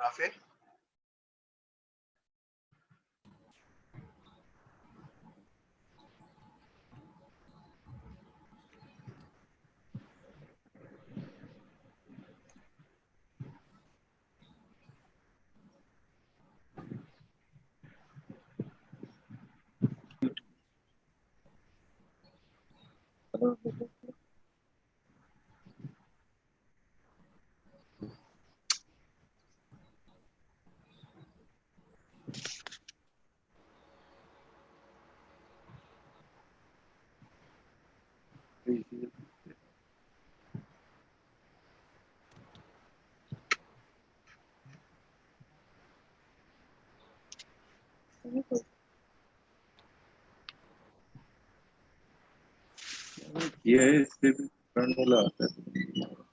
Rafael. Yes, frontal आता है.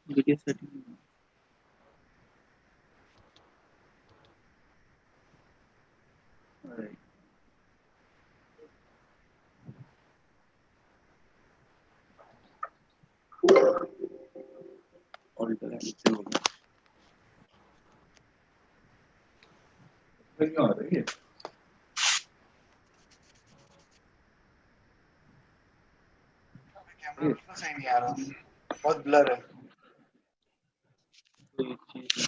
Video setting. Alright. Auditor से होगा. क्या हो रही है? कैमरा बिल्कुल सही नहीं आ रहा, बहुत ब्लर है. कोई चीज है.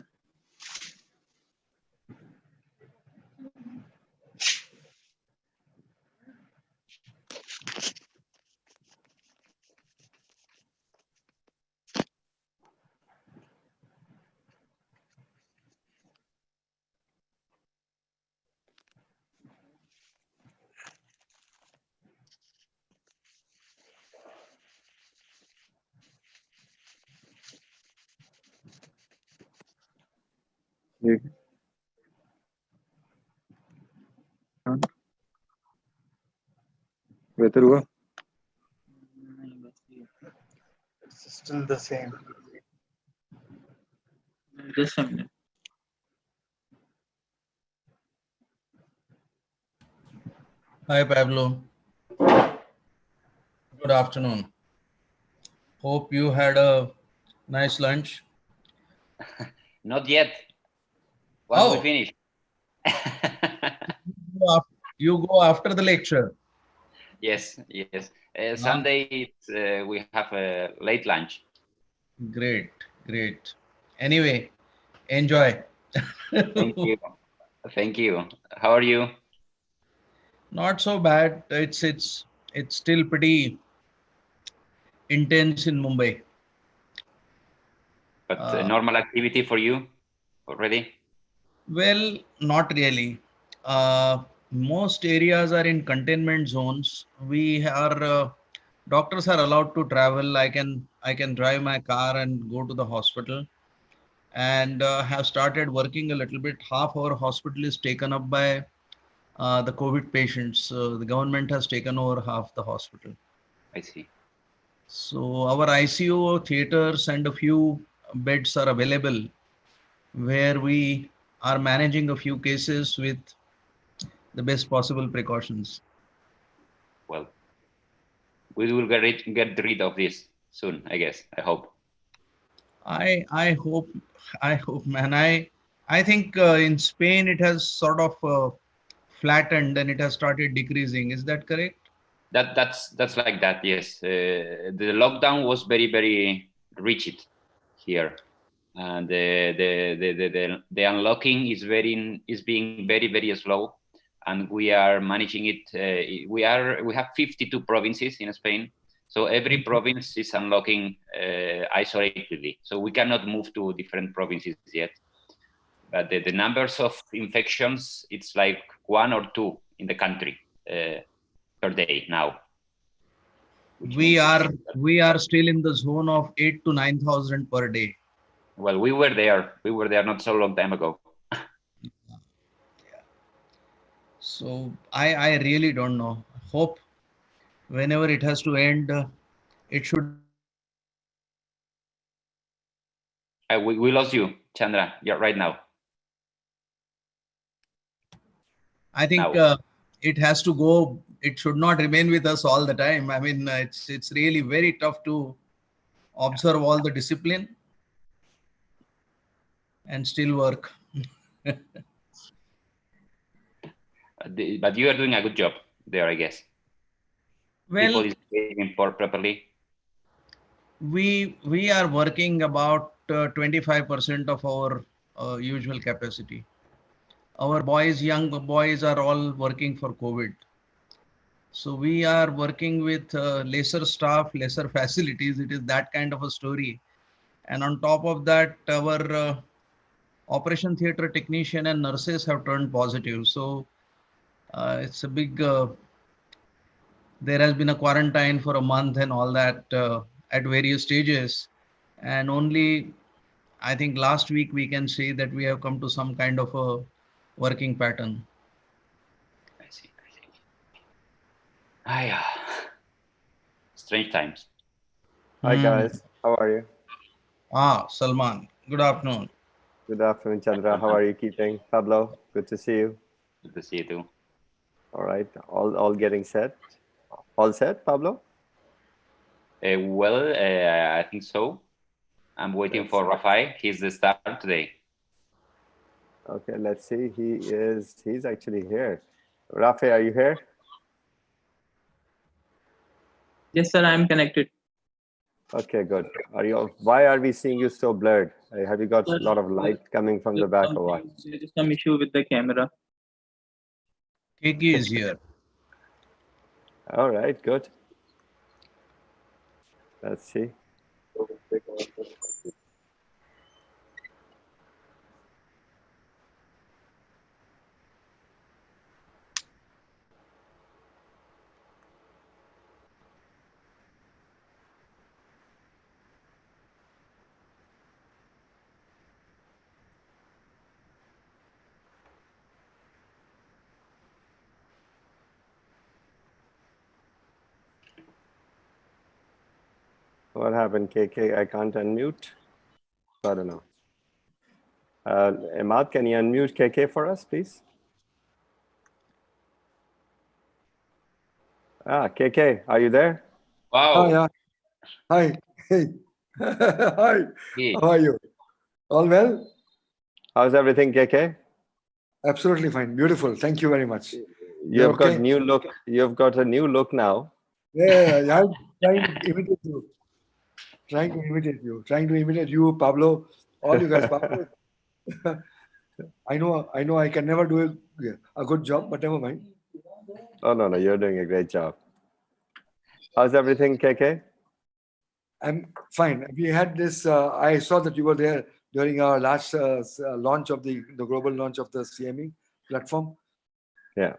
बेहतर हुआ? नहीं बस ये. It's still the same. Just a minute. Hi Pablo. Good afternoon. Hope you had a nice lunch. Not yet. Once we finish. You go after the lecture. Yes, yes. Sunday we have a late lunch. Great, great. Anyway, enjoy. Thank you. Thank you. How are you? Not so bad. It's still pretty intense in Mumbai. But normal activity for you already? Well, not really. Most areas are in containment zones. We are doctors are allowed to travel. I can drive my car and go to the hospital, and have started working a little bit. Half our hospital is taken up by the COVID patients. The government has taken over half the hospital. I see. So our ICU, theaters, and a few beds are available where we are managing a few cases with the best possible precautions. Well, we will get rid of this soon, I guess. I hope. I hope, man. I think in Spain it has sort of flattened and it has started decreasing. Is that correct? That's like that. Yes. The lockdown was very rigid here, and the unlocking is being very slow, and we are managing it. We have 52 provinces in Spain, so every province is unlocking isolatedly. So we cannot move to different provinces yet. But the numbers of infections, it's like 1 or 2 in the country per day now. We are still in the zone of 8,000 to 9,000 per day. Well, we were there not so long time ago. Yeah. So I really don't know. Hope whenever it has to end, it should. We lost you, Chandra. Yeah, right now. I think it has to go. It should not remain with us all the time. I mean, it's really very tough to observe all the discipline and still work. But you are doing a good job there, I guess. Well, People is behaving properly. we are working about 25% of our usual capacity. Our boys, young boys, are all working for COVID. So we are working with lesser staff, lesser facilities. It is that kind of a story. And on top of that, our operation theater technician and nurses have turned positive. So it's a big, there has been a quarantine for a month and all that at various stages. And only, I think last week we can say that we have come to some kind of a working pattern. I see. Yeah. Strange times. Hi guys, how are you? Salman, good afternoon. Good afternoon, Chandra. How are you keeping? Pablo, good to see you. Good to see you too. All right, all getting set. All set, Pablo? Well, I think so. I'm waiting for Rafael. He's the star today. Okay, let's see. He's actually here. Rafael, are you here? Yes, sir, I'm connected. Okay, good. Why are we seeing you so blurred? Have you got a lot of light coming from the back or what? There is some issue with the camera. Keki is here. All right, good. Let's see. What happened, KK? I can't unmute. I don't know. Emad, can you unmute KK for us, please? KK, are you there? Wow. Oh, yeah. Hi. Hey. Hi. Hey. How are you? All well? How's everything, KK? Absolutely fine. Beautiful. Thank you very much. You've got okay? new look. You've got a new look now. Yeah, I'm trying to imitate you. Trying to imitate you, Pablo, all you guys. Pablo, I know I can never do a good job, but never mind. Oh, no, you're doing a great job. How's everything, KK? I'm fine. We had this, I saw that you were there during our last launch of the global launch of the CME platform. Yeah.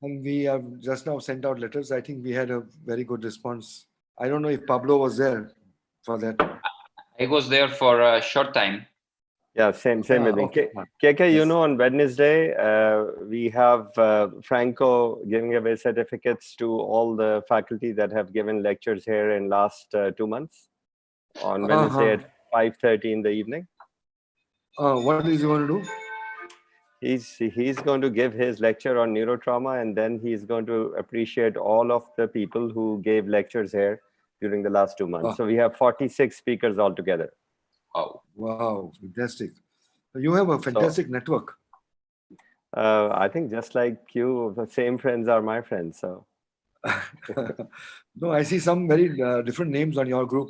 And we have just now sent out letters. I think we had a very good response. I don't know if Pablo was there for that. I was there for a short time. Yeah, same with me. Okay. KK, Yes. you know, on Wednesday, we have Franco giving away certificates to all the faculty that have given lectures here in last 2 months on Wednesday at 5:30 in the evening. What is he going to do? He's going to give his lecture on neurotrauma, and then he's going to appreciate all of the people who gave lectures here during the last 2 months. So we have 46 speakers altogether. Wow, fantastic. So you have a fantastic network. I think just like you, the same friends are my friends. So No, I see some very different names on your group.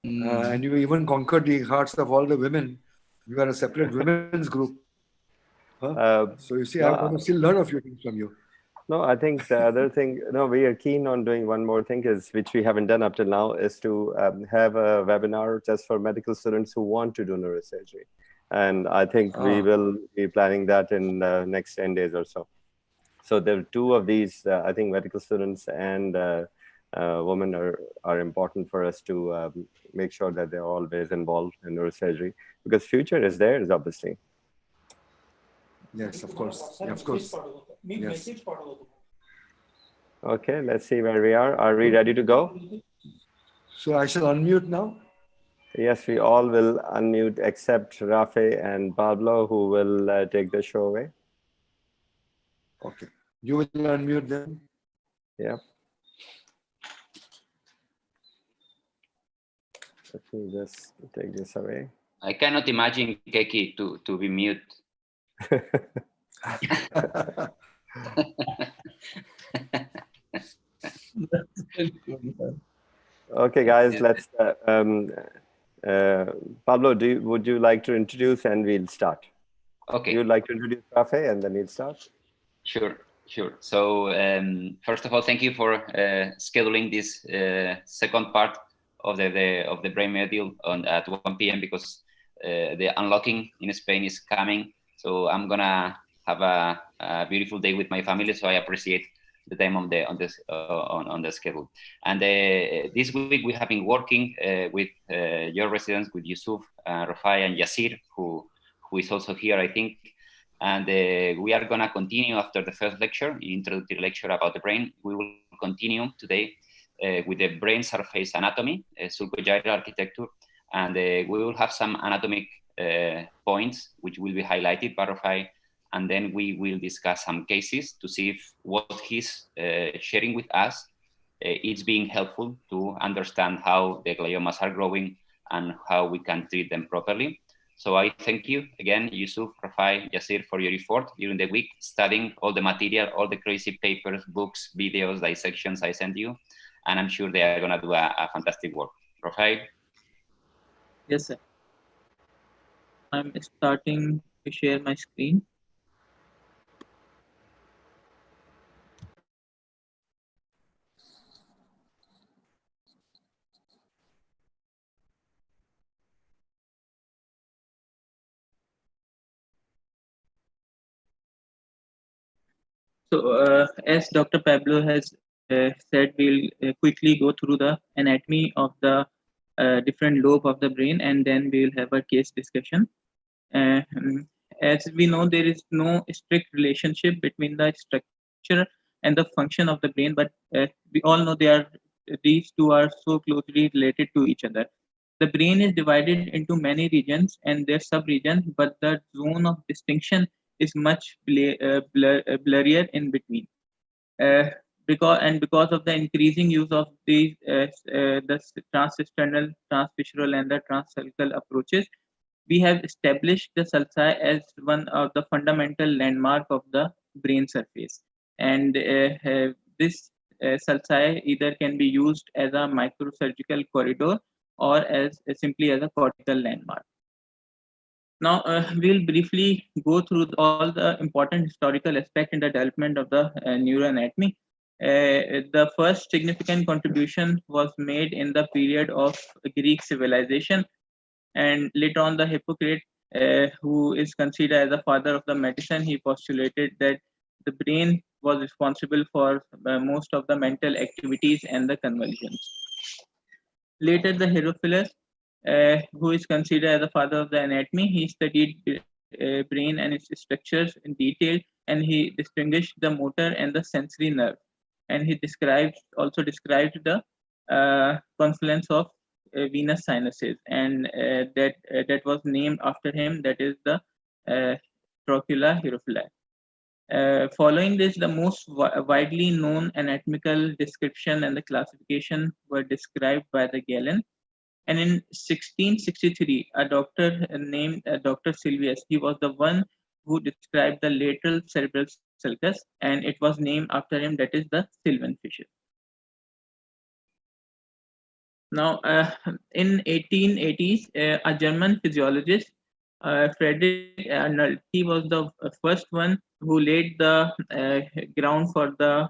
And you even conquered the hearts of all the women. You are a separate women's group. So you see, I'm going to still learn a few things from you. No, I think the other thing, we are keen on doing one more thing, which we haven't done up till now, is to have a webinar just for medical students who want to do neurosurgery. And I think we will be planning that in the next 10 days or so. So there are two of these, I think medical students and women are important for us to make sure that they're always involved in neurosurgery, because future is theirs, obviously. Yes, of course. Yeah, of course. Yes. Okay, let's see where we are. Are we ready to go? So I shall unmute now? Yes, we all will unmute except Rafe and Pablo, who will take the show away. Okay. You will unmute them? Yeah. Let me just take this away. I cannot imagine Keki to be mute. Okay, guys, let's. Pablo, would you like to introduce and we'll start? Okay. You'd like to introduce Rafe and then we'll start? Sure. So first of all, thank you for scheduling this second part of the brain medial at 1 p.m. because the unlocking in Spain is coming. So I'm gonna have a beautiful day with my family. So I appreciate the time on the schedule. And this week we have been working with your residents, with Yusuf, Rafai, and Yasir, who is also here, I think. And we are going to continue after the first lecture, introductory lecture about the brain. We will continue today with the brain surface anatomy, sulcogyral architecture, and we will have some anatomic points which will be highlighted by Rafai, and then we will discuss some cases to see if what he's sharing with us is being helpful to understand how the gliomas are growing and how we can treat them properly. So I thank you again, Yusuf, Rafai, Yasir, for your effort during the week, studying all the material, all the crazy papers, books, videos, dissections I sent you. And I'm sure they are going to do a fantastic work. Rafai? Yes, sir. I'm starting to share my screen. So, as Dr. Pablo has said, we'll quickly go through the anatomy of the different lobe of the brain, and then we'll have a case discussion. As we know, there is no strict relationship between the structure and the function of the brain, but we all know these two are so closely related to each other. The brain is divided into many regions and their sub-regions, but the zone of distinction is much blurrier in between. Because of the increasing use of the transcisternal, transfissural, and the transsulcal approaches, we have established the sulci as one of the fundamental landmark of the brain surface. And this sulci either can be used as a microsurgical corridor or as simply as a cortical landmark. Now, we'll briefly go through all the important historical aspects in the development of the neuroanatomy. The first significant contribution was made in the period of Greek civilization, and later on the Hippocrates, who is considered as the father of the medicine, he postulated that the brain was responsible for most of the mental activities and the convulsions. Later, the Herophilus, who is considered as the father of the anatomy, he studied brain and its structures in detail, and he distinguished the motor and the sensory nerve. And he also described the confluence of venous sinuses, and that was named after him. That is the trocula herophili. Following this, the most widely known anatomical description and the classification were described by the Galen. And in 1663, a doctor named Dr. Sylvius, he was the one who described the lateral cerebral sulcus, and it was named after him, that is the Sylvan fissure. Now, in 1880s, a German physiologist, Friedrich Arnold, he was the first one who laid the ground for the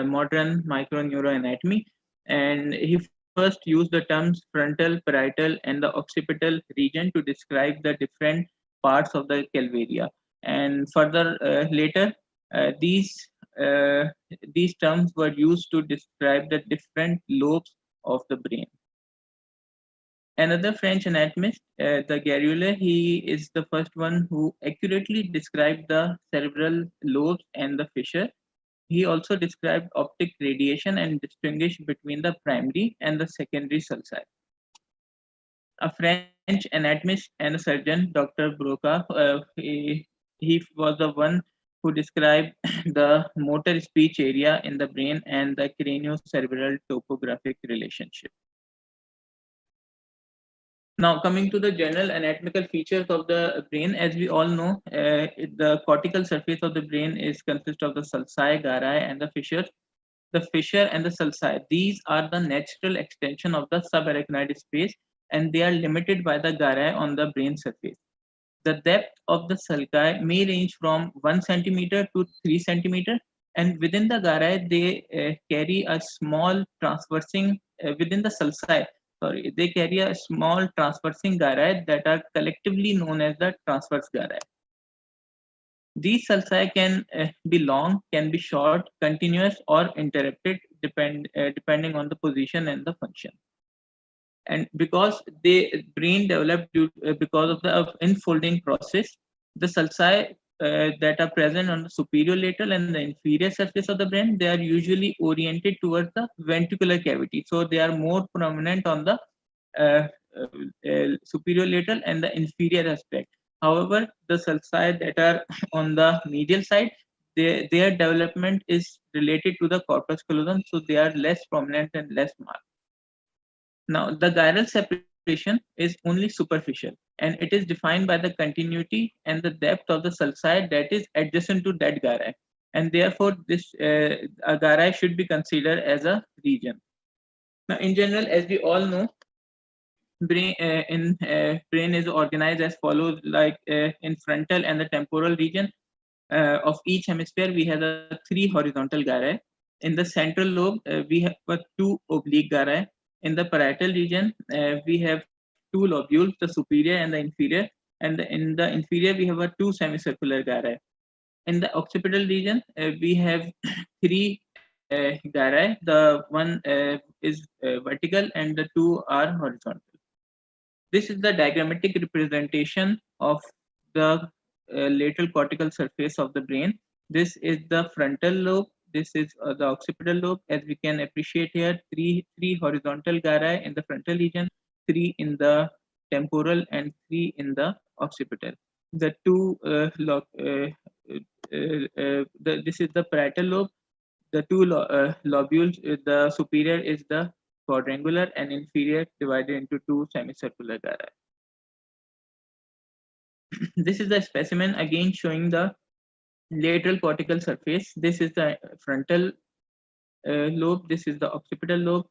modern microneuroanatomy, and he first used the terms frontal, parietal, and the occipital region to describe the different parts of the calvaria. And further later, these terms were used to describe the different lobes of the brain. Another French anatomist, the Garrule, he is the first one who accurately described the cerebral lobes and the fissure. He also described optic radiation and distinguished between the primary and the secondary sulci. A French anatomist and a surgeon, Dr. Broca, he was the one who described the motor speech area in the brain and the craniocerebral topographic relationship. Now, coming to the general anatomical features of the brain, as we all know, the cortical surface of the brain is consist of the sulci, gyri, and the fissure. The fissure and the sulci, these are the natural extension of the subarachnoid space, and they are limited by the gyri on the brain surface. The depth of the sulci may range from 1 centimeter to 3 centimeter, and within the gyri, they carry a small transversing within the sulci. Sorry, they carry a small transversing gyri that are collectively known as the transverse gyri. These sulci can be long, can be short, continuous, or interrupted, depending on the position and the function. And because the brain developed because of the infolding process, the sulci that are present on the superior lateral and the inferior surface of the brain, they are usually oriented towards the ventricular cavity. So they are more prominent on the superior lateral and the inferior aspect. However, the sulci that are on the medial side, their development is related to the corpus callosum, so they are less prominent and less marked. Now, the gyral separation is only superficial, and it is defined by the continuity and the depth of the sulci that is adjacent to that gyri, and therefore this a gyri should be considered as a region. Now, in general, as we all know, brain is organized as follows: like in frontal and the temporal region of each hemisphere, we have the 3 horizontal gyri. In the central lobe, we have 2 oblique gyri. In the parietal region, we have 2 lobules, the superior and the inferior, and in the inferior we have 2 semicircular gyri. In the occipital region, we have 3 gyri. The one is vertical and the 2 are horizontal. This is the diagrammatic representation of the lateral cortical surface of the brain. This is the frontal lobe. This is the occipital lobe. As we can appreciate here, three horizontal gyri in the frontal region, 3 in the temporal, and 3 in the occipital. The two this is the parietal lobe. The 2 lobules, the superior is the quadrangular and inferior divided into 2 semicircular gyri. This is the specimen again showing the lateral cortical surface. This is the frontal lobe. This is the occipital lobe.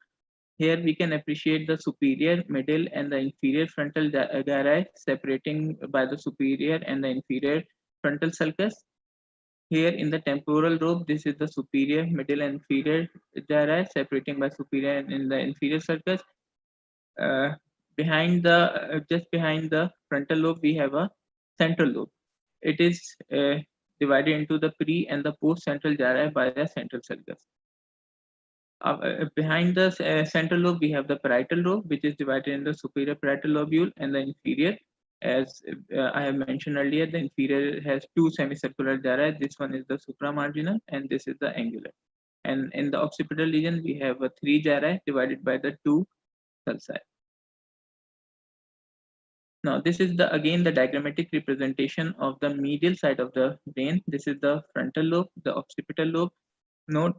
Here we can appreciate the superior, middle, and the inferior frontal gyri separating by the superior and the inferior frontal sulcus. Here in the temporal lobe, this is the superior, middle, and inferior gyri separating by superior and in the inferior sulcus. Just behind the frontal lobe, we have a central lobe. It is divided into the pre and the post central gyri by the central sulcus. Behind the central lobe, we have the parietal lobe, which is divided in the superior parietal lobule and the inferior. As I have mentioned earlier, the inferior has 2 semicircular gyri. This one is the supramarginal and this is the angular. And in the occipital region, we have 3 gyri divided by the 2 sulci. Now, this is again the diagrammatic representation of the medial side of the brain. This is the frontal lobe, the occipital lobe. Note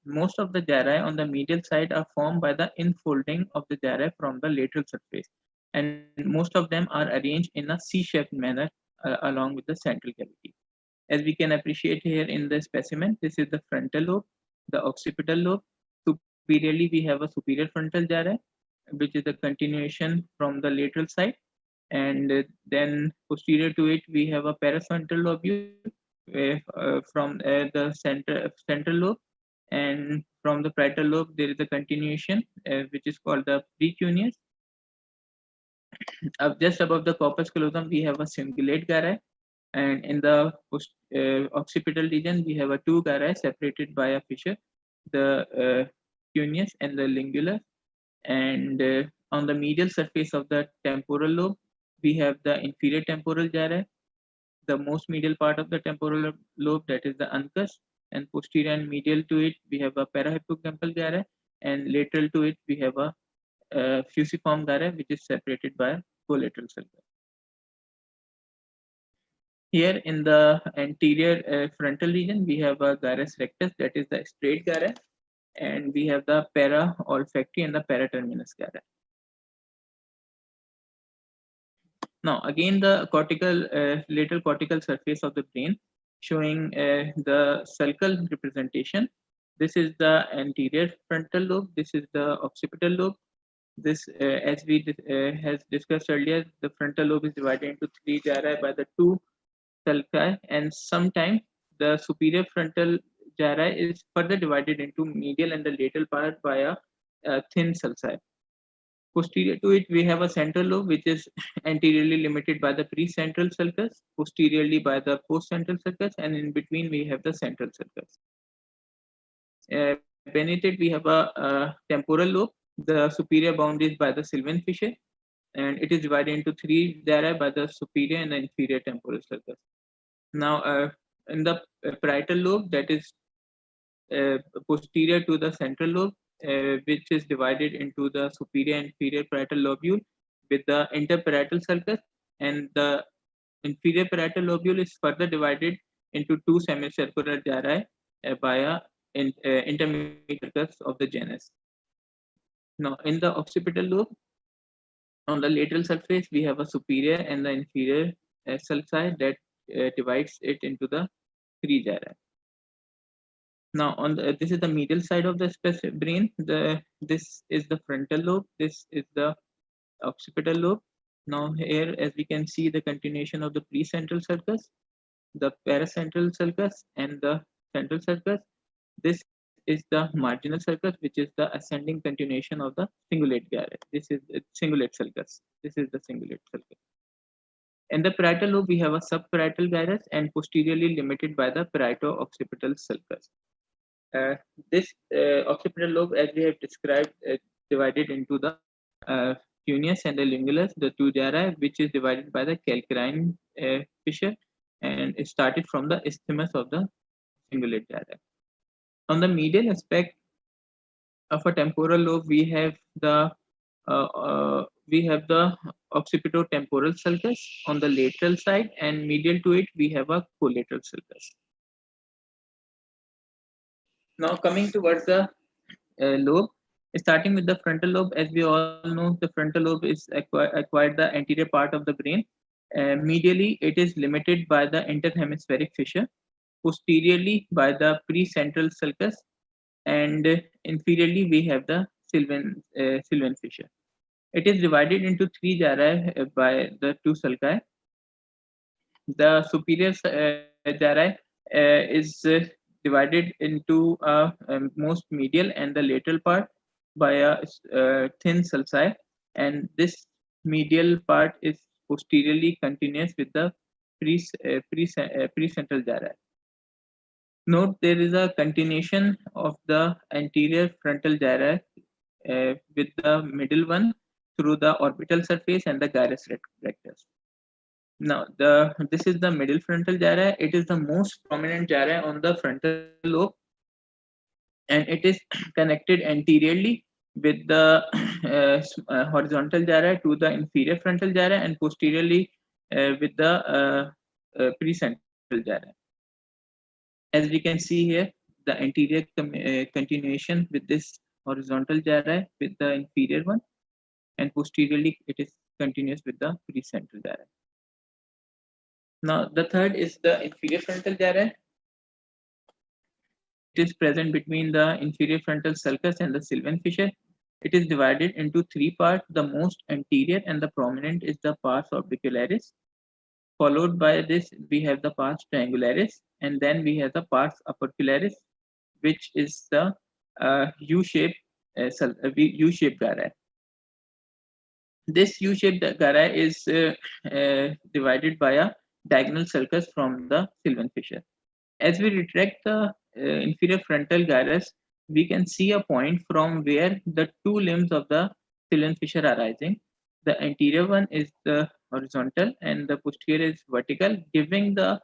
most of the gyri on the medial side are formed by the infolding of the gyri from the lateral surface, and most of them are arranged in a C-shaped manner along with the central cavity. As we can appreciate here in the specimen, this is the frontal lobe, the occipital lobe. Superiorly, we have a superior frontal gyri, which is a continuation from the lateral side, and then posterior to it, we have a parafrontal lobule from the central lobe, and from the parietal lobe there is a continuation which is called the precuneus. Just above the corpus callosum we have a cingulate gyri, and in the occipital region we have 2 gyri separated by a fissure, the cuneus and the lingular. And on the medial surface of the temporal lobe we have the inferior temporal gyri, the most medial part of the temporal lobe, that is the uncus, and posterior and medial to it we have a parahippocampal gyri, and lateral to it we have a fusiform gyri which is separated by collateral sulcus. Here in the anterior frontal region we have a gyrus rectus, that is the straight gyri, and we have the para olfactory and the paraterminus gyri. Now again the lateral cortical surface of the brain, showing the sulcal representation. This is the anterior frontal lobe. This is the occipital lobe. This, as we has discussed earlier, the frontal lobe is divided into three gyri by the two sulci, and sometimes the superior frontal gyri is further divided into medial and the lateral part by a thin sulci. Posterior to it, we have a central lobe, which is anteriorly limited by the precentral sulcus, posteriorly by the postcentral sulcus, and in between we have the central sulcus. Beneath it, we have a temporal lobe. The superior boundary is by the Sylvian fissure, and it is divided into three gyri by the superior and the inferior temporal sulcus. Now, in the parietal lobe, that is posterior to the central lobe, which is divided into the superior and inferior parietal lobule with the interparietal sulcus, and the inferior parietal lobule is further divided into two semicircular gyri by a intermediate sulcus of the genus. Now, in the occipital lobe, on the lateral surface, we have a superior and the inferior sulci that divides it into the three gyri. Now, this is the medial side of the brain. This is the frontal lobe. This is the occipital lobe. Now, here, as we can see, the continuation of the precentral sulcus, the paracentral sulcus, and the central sulcus. This is the marginal sulcus, which is the ascending continuation of the cingulate gyri. This is the cingulate sulcus. This is the cingulate sulcus. In the parietal lobe, we have a subparietal gyrus and posteriorly limited by the parieto-occipital sulcus. This occipital lobe, as we have described, divided into the cuneus and the linguus, the two gyri, which is divided by the calcarine fissure, and it started from the isthmus of the cingulate gyri. On the medial aspect of a temporal lobe, we have the occipitotemporal sulcus on the lateral side, and medial to it we have a collateral sulcus. Now coming towards the lobe, starting with the frontal lobe, as we all know, the frontal lobe is acquired the anterior part of the brain. Medially, it is limited by the interhemispheric fissure, posteriorly by the precentral sulcus, and inferiorly we have the Sylvian fissure. It is divided into three gyri by the two sulci. The superior gyri is divided into most medial and the lateral part by a thin sulci, and this medial part is posteriorly continuous with the precentral gyri. Note there is a continuation of the anterior frontal gyri with the middle one through the orbital surface and the gyrus rectus. Now, this is the middle frontal gyri. It is the most prominent gyri on the frontal lobe, and it is connected anteriorly with the horizontal gyri to the inferior frontal gyri, and posteriorly with the precentral gyri. As we can see here, the anterior continuation with this horizontal gyri with the inferior one, and posteriorly it is continuous with the precentral gyri. Now, the third is the inferior frontal gyri. It is present between the inferior frontal sulcus and the Sylvian fissure. It is divided into three parts. The most anterior and the prominent is the pars orbicularis. Followed by this, we have the pars triangularis, and then we have the pars opercularis, which is the U-shaped gyri. This U-shaped gyri is divided by a diagonal sulcus from the Sylvian fissure. As we retract the inferior frontal gyrus, we can see a point from where the two limbs of the Sylvian fissure are rising. The anterior one is the horizontal and the posterior is vertical, giving the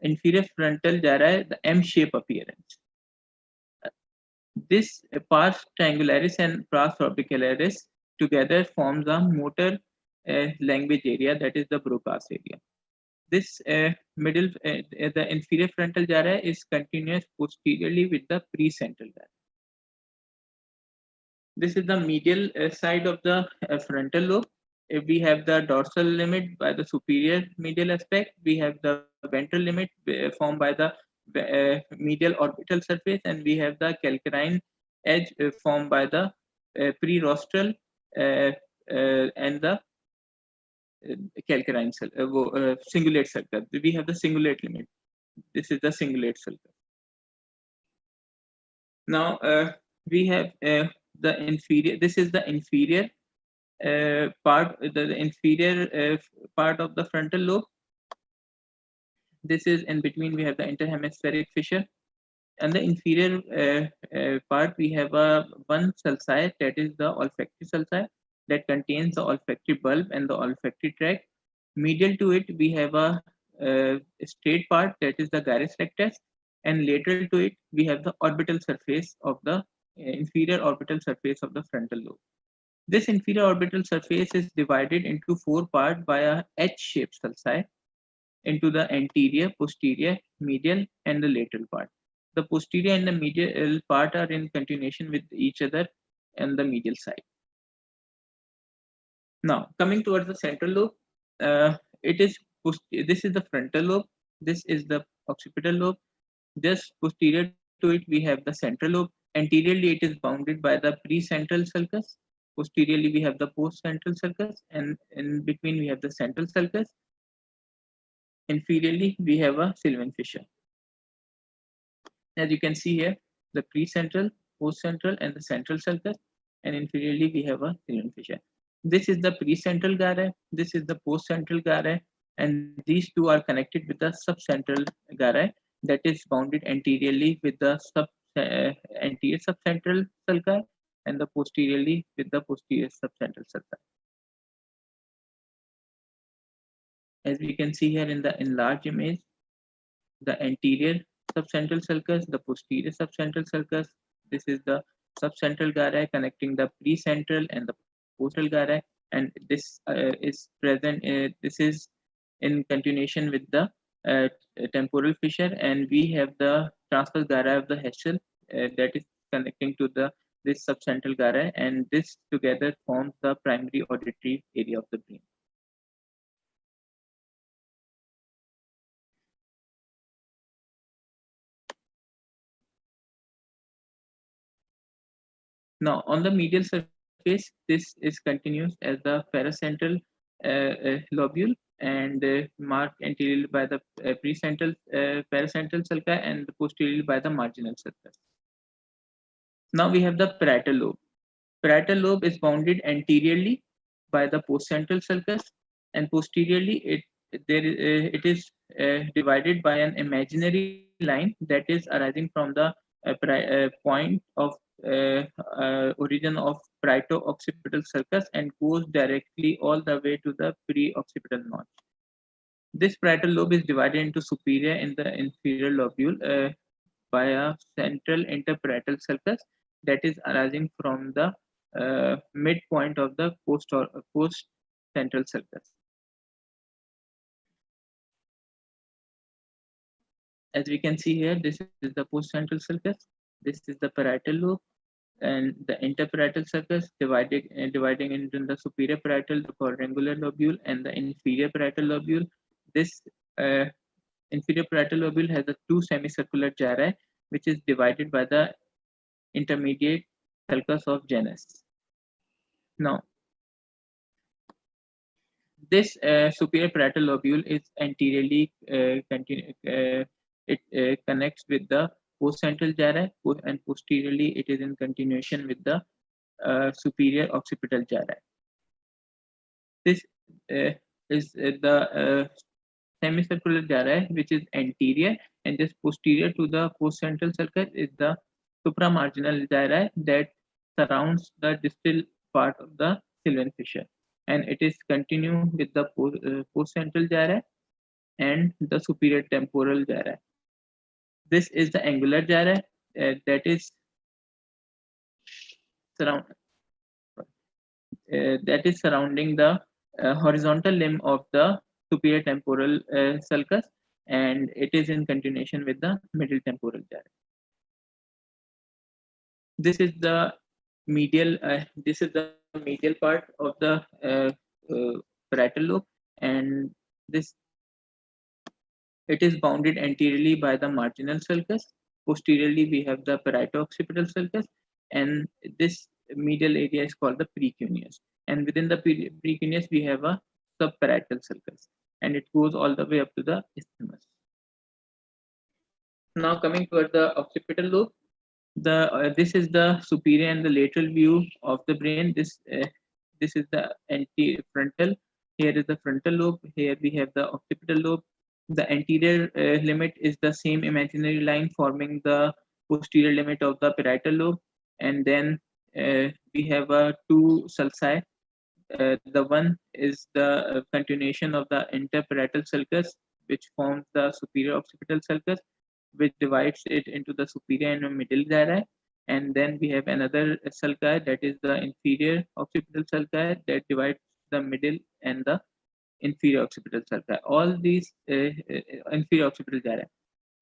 inferior frontal gyri the M-shape appearance. This pars triangularis and pars orbicularis together forms a motor language area, that is the Broca's area. This the inferior frontal gyri is continuous posteriorly with the precentral gyri. This is the medial side of the frontal lobe. If we have the dorsal limit by the superior medial aspect, we have the ventral limit formed by the medial orbital surface, and we have the calcarine edge formed by the pre-rostral and the calcarine cingulate sulcus. We have the cingulate limit. This is the cingulate sulcus. Now we have the inferior. This is the inferior part, the inferior part of the frontal lobe. This is in between. We have the interhemispheric fissure, and the inferior part we have a one sulci, that is the olfactory sulci, that contains the olfactory bulb and the olfactory tract. Medial to it we have a straight part, that is the gyrus rectus, and lateral to it we have the orbital surface of the inferior orbital surface of the frontal lobe. This inferior orbital surface is divided into four parts by a H-shaped sulci into the anterior, posterior, medial, and the lateral part. The posterior and the medial part are in continuation with each other on the medial side. Now, coming towards the central lobe, this is the frontal lobe, this is the occipital lobe. Just posterior to it, we have the central lobe. Anteriorly, it is bounded by the precentral sulcus. Posteriorly, we have the postcentral sulcus, and in between, we have the central sulcus. Inferiorly, we have a Sylvian fissure. As you can see here, the precentral, postcentral, and the central sulcus, and inferiorly, we have a Sylvian fissure. This is the precentral gyri, this is the postcentral gyri, and these two are connected with the subcentral gyri that is bounded anteriorly with the anterior subcentral sulci and the posteriorly with the posterior subcentral sulci. As we can see here in the enlarged image, the anterior subcentral sulcus, the posterior subcentral sulcus. This is the subcentral gyri connecting the precentral and the postcentral gyri, and this is present. This is in continuation with the temporal fissure, and we have the transverse gyri of the Heschel that is connecting to this subcentral gyri, and this together forms the primary auditory area of the brain. Now, on the medial surface, this is continuous as the paracentral lobule and marked anteriorly by the precentral paracentral sulci and posteriorly by the marginal sulcus. Now we have the parietal lobe. Parietal lobe is bounded anteriorly by the postcentral sulcus, and posteriorly it is divided by an imaginary line that is arising from the point of origin of parieto-occipital sulcus and goes directly all the way to the pre-occipital notch. This parietal lobe is divided into superior and the inferior lobule by a central interparietal sulcus that is arising from the midpoint of the post-central sulcus. As we can see here, this is the post-central sulcus, this is the parietal lobe, and the interparietal sulcus dividing into the superior parietal, the quadrangular lobule, and the inferior parietal lobule. This inferior parietal lobule has a two semicircular gyri, which is divided by the intermediate sulcus of Janus. Now, this superior parietal lobule is anteriorly it connects with the postcentral gyri, and posteriorly it is in continuation with the superior occipital gyri. This is the semicircular gyri, which is anterior, and just posterior to the postcentral sulcus is the supramarginal gyri that surrounds the distal part of the Sylvian fissure, and it is continued with the postcentral gyri and the superior temporal gyri. This is the angular gyri that is surrounding the horizontal limb of the superior temporal sulcus, and it is in continuation with the middle temporal gyri. This is the medial. This is the medial part of the parietal lobe, and this it is bounded anteriorly by the marginal sulcus. Posteriorly, we have the parieto-occipital sulcus, and this medial area is called the precuneus. And within the precuneus, we have a subparietal sulcus, and it goes all the way up to the isthmus. Now coming toward the occipital lobe, this is the superior and the lateral view of the brain. This is the anti-frontal. Here is the frontal lobe. Here we have the occipital lobe. The anterior limit is the same imaginary line forming the posterior limit of the parietal lobe, and then we have two sulci. The one is the continuation of the interparietal sulcus, which forms the superior occipital sulcus, which divides it into the superior and middle gyri. And then we have another sulci, that is the inferior occipital sulci, that divides the middle and the inferior occipital sulci. All these inferior occipital gyri,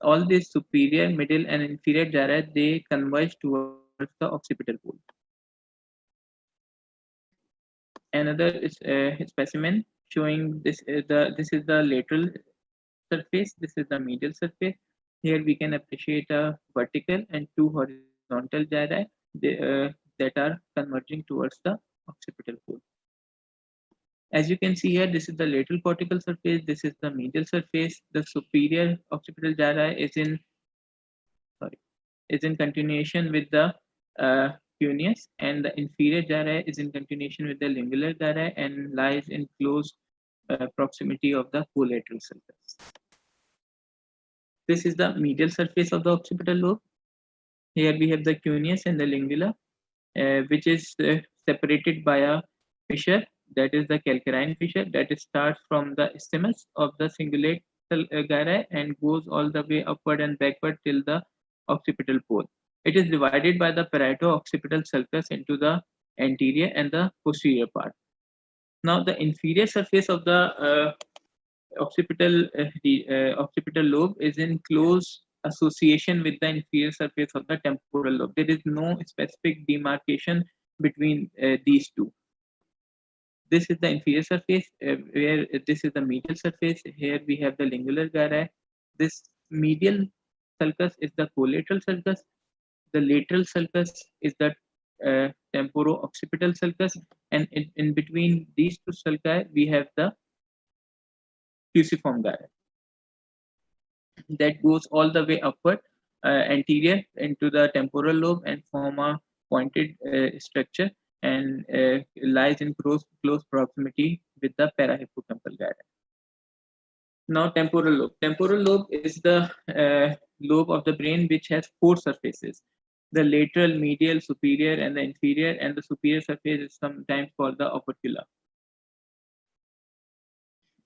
all these superior, middle, and inferior gyri, they converge towards the occipital pole. Another is specimen showing this. This is the lateral surface. This is the medial surface. Here we can appreciate a vertical and two horizontal gyri that are converging towards the occipital pole. As you can see here, this is the lateral cortical surface. This is the medial surface. The superior occipital gyri is in continuation with the cuneus, and the inferior gyri is in continuation with the lingular gyri and lies in close proximity of the collateral sulcus. This is the medial surface of the occipital lobe. Here we have the cuneus and the lingula, which is separated by a fissure, that is the calcarine fissure, that starts from the isthmus of the cingulate gyri and goes all the way upward and backward till the occipital pole. It is divided by the parieto-occipital sulcus into the anterior and the posterior part. Now, the inferior surface of the occipital lobe is in close association with the inferior surface of the temporal lobe. There is no specific demarcation between these two. This is the inferior surface, where this is the medial surface. Here we have the lingular gyri. This medial sulcus is the collateral sulcus. The lateral sulcus is the temporo-occipital sulcus, and in between these two sulci, we have the fusiform gyri that goes all the way upward anterior into the temporal lobe and form a pointed structure and lies in close proximity with the parahippocampal gyri. Now, temporal lobe. Temporal lobe is the lobe of the brain which has four surfaces: the lateral, medial, superior, and the inferior, and the superior surface is sometimes called the opercula.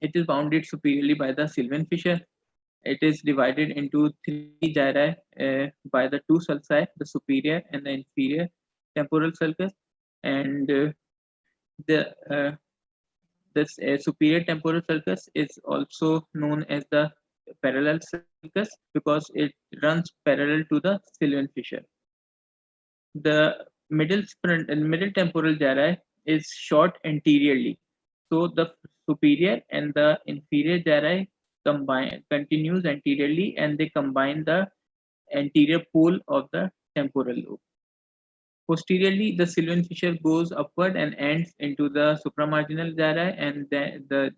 It is bounded superiorly by the sylvian fissure. It is divided into three gyri by the two sulci, the superior and the inferior temporal sulcus, and the superior temporal sulcus is also known as the parallel sulcus because it runs parallel to the sylvian fissure. The middle temporal gyri is short anteriorly, so the superior and the inferior gyri continues anteriorly, and they combine the anterior pole of the temporal lobe. Posteriorly, the sylvian fissure goes upward and ends into the supramarginal gyri, and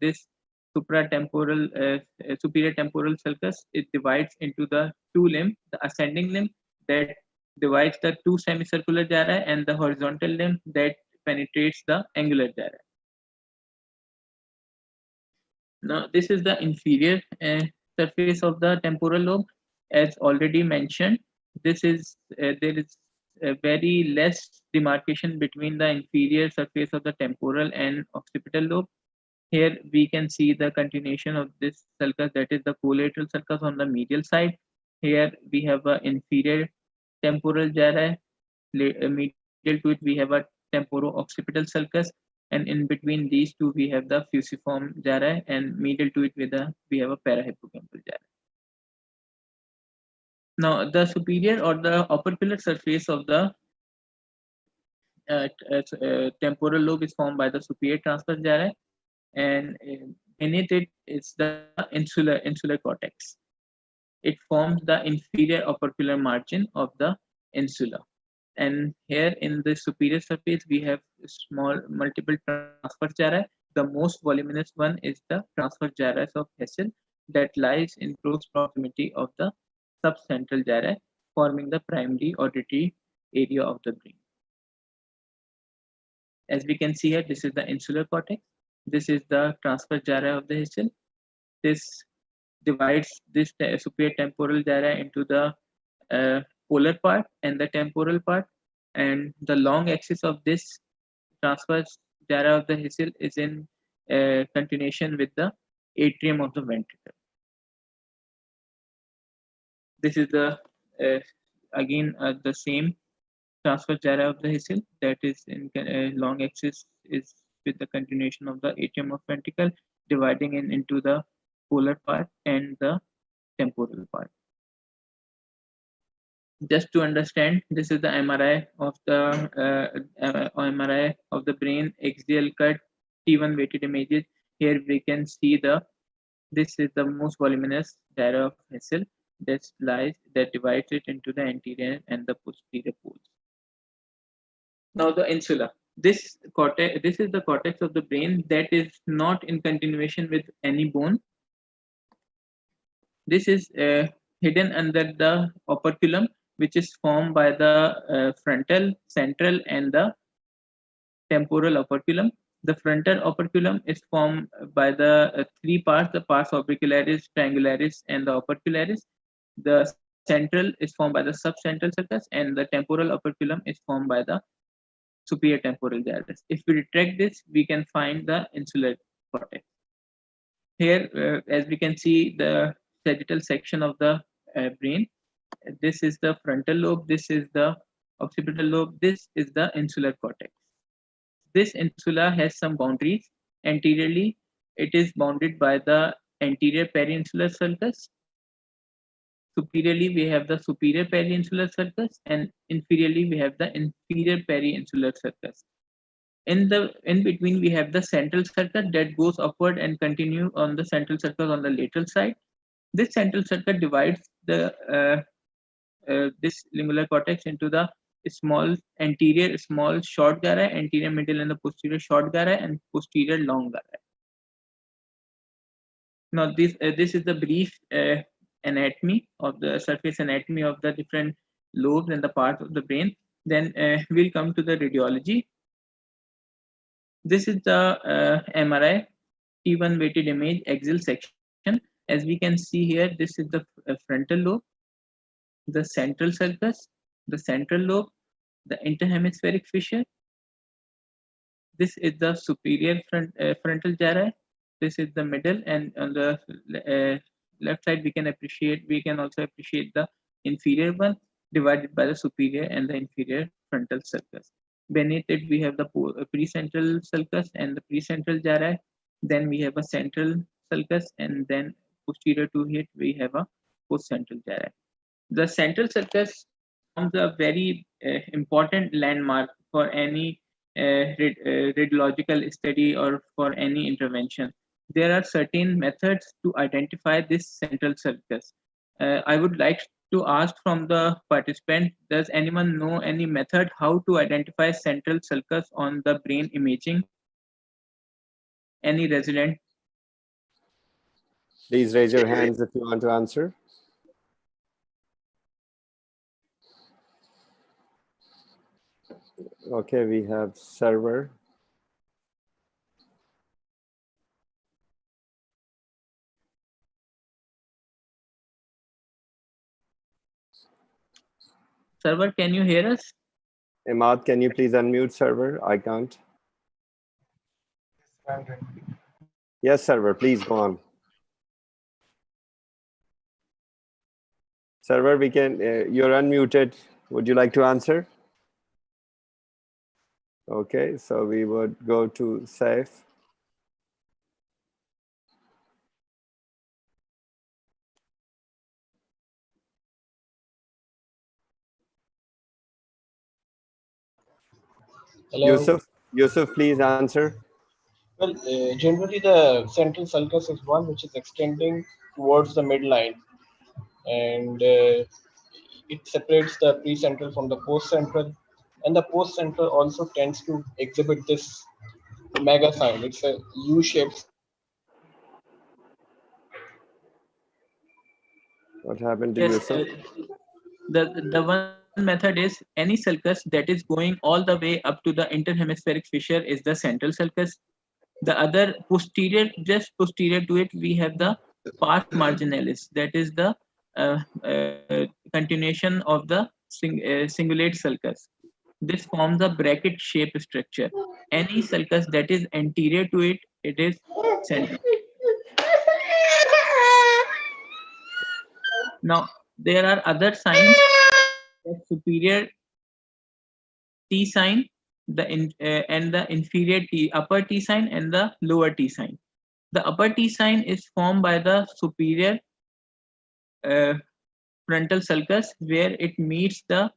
this superior temporal sulcus, it divides into the two limbs: the ascending limb that divides the two semicircular gyri and the horizontal limb that penetrates the angular gyri. Now, this is the inferior surface of the temporal lobe. As already mentioned, there is very less demarcation between the inferior surface of the temporal and occipital lobe. Here we can see the continuation of this sulcus, that is the collateral sulcus on the medial side. Here we have an inferior temporal gyri. Medial to it we have a temporo-occipital sulcus, and in between these two we have the fusiform gyri, and medial to it we have a parahippocampal gyri. Now, the superior or the opercular surface of the temporal lobe is formed by the superior transverse gyri, and beneath it is the insular cortex. It forms the inferior opercular margin of the insula. And here in the superior surface, we have small multiple transverse gyri. The most voluminous one is the transverse gyrus of Hessel that lies in close proximity of the subcentral gyri, forming the primary auditory area of the brain. As we can see here, this is the insular cortex. This is the transverse gyri of the Hessel. This divides this superior temporal gyri into the polar part and the temporal part, and the long axis of this transverse gyri of the Hessel is in continuation with the atrium of the ventricle. This is the again the same transverse gyri of the Hessel that is in long axis is with the continuation of the atrium of ventricle, dividing into the polar part and the temporal part. Just to understand, this is the MRI of the brain axial cut T1 weighted images. Here we can see this is the most voluminous gyri of Hessel that divides it into the anterior and the posterior poles. Now the insula. This is the cortex of the brain that is not in continuation with any bone. This is hidden under the operculum, which is formed by the frontal, central, and the temporal operculum. The frontal operculum is formed by the three parts: the pars orbicularis, triangularis, and the opercularis. The central is formed by the subcentral sulcus, and the temporal operculum is formed by the superior temporal gyrus. If we retract this, we can find the insular cortex. Here, as we can see, the sagittal section of the brain. This is the frontal lobe. This is the occipital lobe. This is the insular cortex. This insula has some boundaries. Anteriorly, it is bounded by the anterior peri-insular sulcus. Superiorly, we have the superior peri-insular sulcus, and inferiorly, we have the inferior peri-insular sulcus. In between, we have the central sulcus that goes upward and continue on the central sulcus on the lateral side. This central sulcus divides the this limbal cortex into the small anterior small short gyri, anterior middle and the posterior short gyri, and posterior long gyri. Now this is the brief anatomy of the surface anatomy of the different lobes and the parts of the brain. Then we'll come to the radiology. This is the MRI T1 weighted image axial section. As we can see here, this is the frontal lobe, the central sulcus, the central lobe, the interhemispheric fissure. This is the superior frontal gyri. This is the middle, and on the left side we can also appreciate the inferior one divided by the superior and the inferior frontal sulcus. Beneath it we have the precentral sulcus and the precentral gyri. Then we have a central sulcus, and then posterior to it we have a postcentral gyri. The central sulcus forms a very important landmark for any radiological study or for any intervention. There are certain methods to identify this central sulcus. I would like to ask from the participant, does anyone know any method how to identify central sulcus on the brain imaging? Any resident? Please raise your hands if you want to answer. Okay, we have server. Server, can you hear us? Imad, can you please unmute server? I can't. Yes, server, please go on. Server, we can, you're unmuted. Would you like to answer? Okay, so we would go to Saif. Hello. Yusuf, please answer. Well, generally the central sulcus is one which is extending towards the midline, and it separates the precentral from the postcentral, and the postcentral also tends to exhibit this mega sign. It's a U-shaped sign. What happened to Yes, Yusuf? the one method is any sulcus that is going all the way up to the interhemispheric fissure is the central sulcus. The other posterior, just posterior to it, we have the pars marginalis. That is the continuation of the cingulate sulcus. This forms a bracket shape structure. Any sulcus that is anterior to it, it is central. Now, there are other signs, the superior T sign, and the inferior T, upper T sign and the lower T sign. The upper T sign is formed by the superior uh, frontal sulcus, where it meets the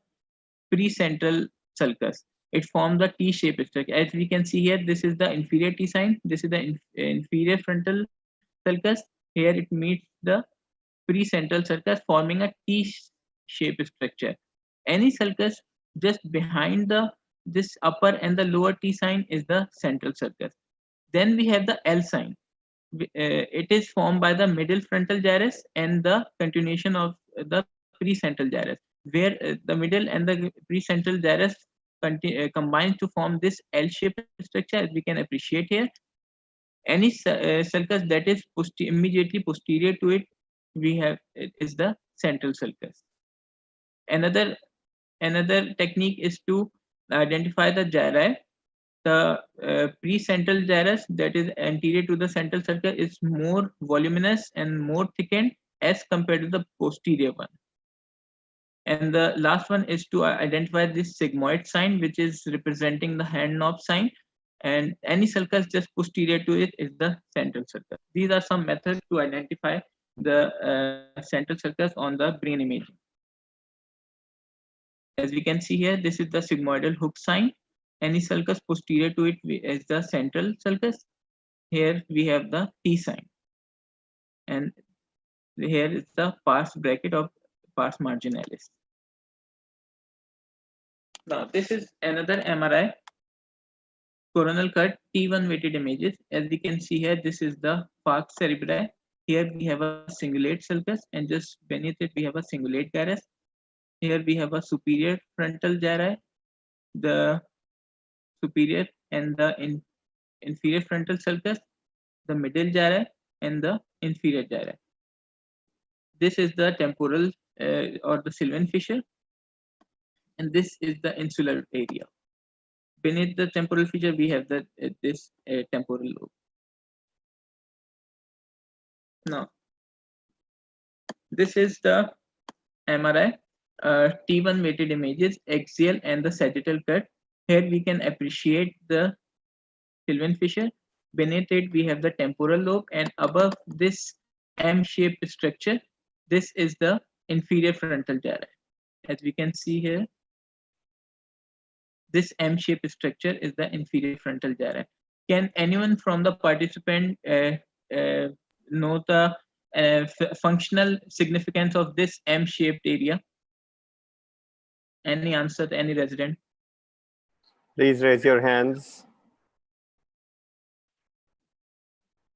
precentral sulcus. It forms the T-shaped structure. As we can see here, this is the inferior T sign. This is the inferior frontal sulcus. Here it meets the precentral sulcus, forming a T-shaped structure. Any sulcus just behind the this upper and the lower T sign is the central sulcus. Then we have the L sign. It is formed by the middle frontal gyrus and the continuation of the precentral gyrus, where the middle and the precentral gyrus combines to form this L-shaped structure, as we can appreciate here. Any sulcus that is immediately posterior to it, we have it is the central sulcus. Another technique is to identify the gyri. The precentral gyrus that is anterior to the central sulcus is more voluminous and more thickened as compared to the posterior one. And the last one is to identify this sigmoid sign, which is representing the hand knob sign. And any sulcus just posterior to it is the central sulcus. These are some methods to identify the central sulcus on the brain imaging. As we can see here, this is the sigmoidal hook sign. Any sulcus posterior to it is the central sulcus. Here we have the T sign. And here is the pars bracket of pars marginalis. Now, this is another MRI coronal cut T1 weighted images. As we can see here, this is the falx cerebri. Here we have a cingulate sulcus, and just beneath it we have a cingulate gyrus. Here we have a superior frontal gyri, the superior and the inferior frontal sulcus, the middle gyri, and the inferior gyri. This is the temporal or the sylvian fissure, and this is the insular area. Beneath the temporal fissure, we have this temporal lobe. Now, this is the MRI T1 weighted images, axial and the sagittal cut. Here we can appreciate the sylvian fissure. Beneath it, we have the temporal lobe, and above this M-shaped structure, this is the inferior frontal gyri. As we can see here, this M-shaped structure is the inferior frontal gyri. Can anyone from the participant know the functional significance of this M-shaped area? Any answer, any resident? Please raise your hands.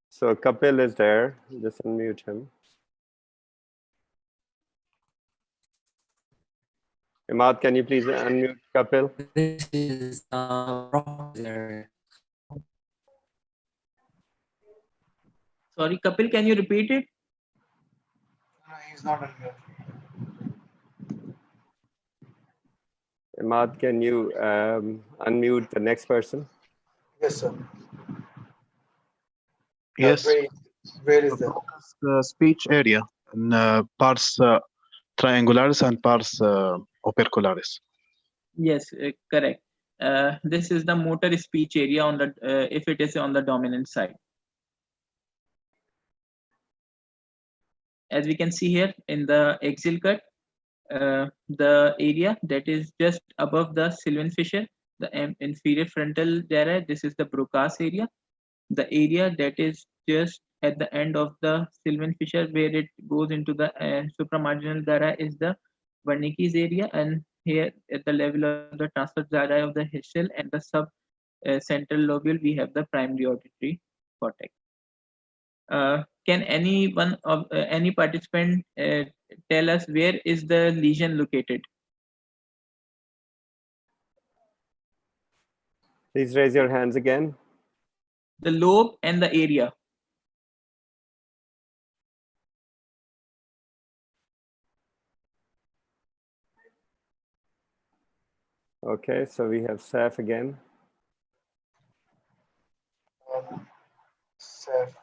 So Kapil is there. Just unmute him. Imad, can you please unmute Kapil? This is area. Sorry, Kapil, can you repeat it? No, he's not on here. Imad, can you unmute the next person? Yes, sir. Yes, Where is that? the speech area in pars triangularis and pars opercularis. Yes, correct. This is the motor speech area on the if it is on the dominant side. As we can see here in the axial cut, the area that is just above the sylvian fissure, the inferior frontal gyri, this is the Broca's area. The area that is just at the end of the Sylvan fissure where it goes into the supramarginal gyri is the Wernicke's area, and here at the level of the transverse gyri of the Heschel and the sub central lobule we have the primary auditory cortex. Can any participant tell us where is the lesion located? Please raise your hands again. The lobe and the area. Okay, so we have Saf again. Saf.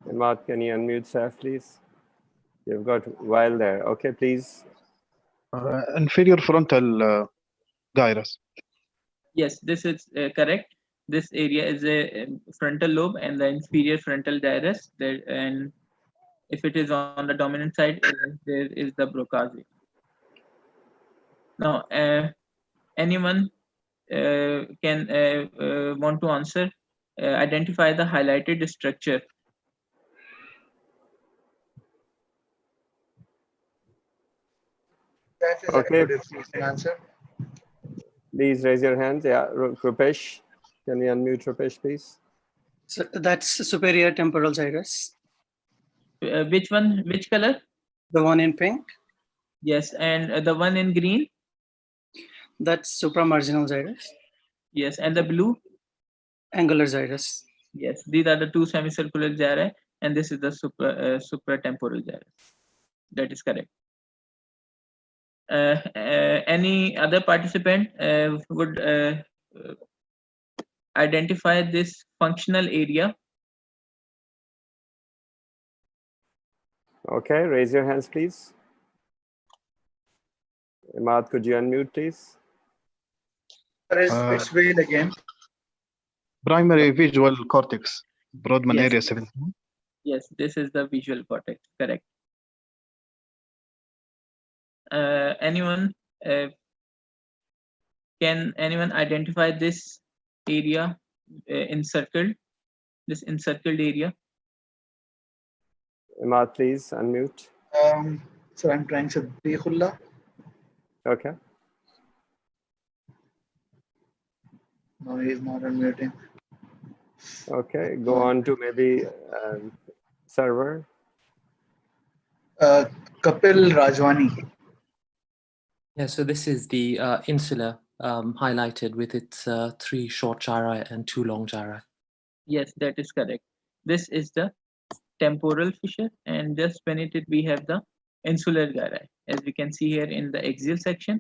Imad, can you unmute Saf, please? You've got while there. Okay, please. Inferior frontal gyrus. Yes, this is correct. This area is a frontal lobe and the inferior frontal gyrus. There, and if it is on the dominant side, there is the Broca's. Now, anyone can want to answer? Identify the highlighted structure. That is Okay. a good answer. Please raise your hands. Yeah, Rupesh. Can you unmute Rupesh, please? So that's superior temporal gyrus. Which one? Which color? The one in pink. Yes, and the one in green. That's supramarginal gyrus. Yes, and the blue. Angular gyrus. Yes, these are the two semicircular gyri, and this is the supratemporal gyrus. That is correct. Any other participant would identify this functional area? Okay, raise your hands, please. Imad, could you unmute, please? Which way again? Primary visual cortex, Brodmann Yes. area 17. Yes, this is the visual cortex, correct. Anyone can anyone identify this area encircled, this encircled area? Imad, please unmute. So I'm trying to Sabihullah. Okay. No, he's not unmuting. Okay, go on to maybe server. Kapil Rajwani. Yeah, so this is the insular highlighted with its 3 short gyri and 2 long gyri. Yes, that is correct. This is the temporal fissure, and just beneath it we have the insular gyri, as we can see here in the axial section,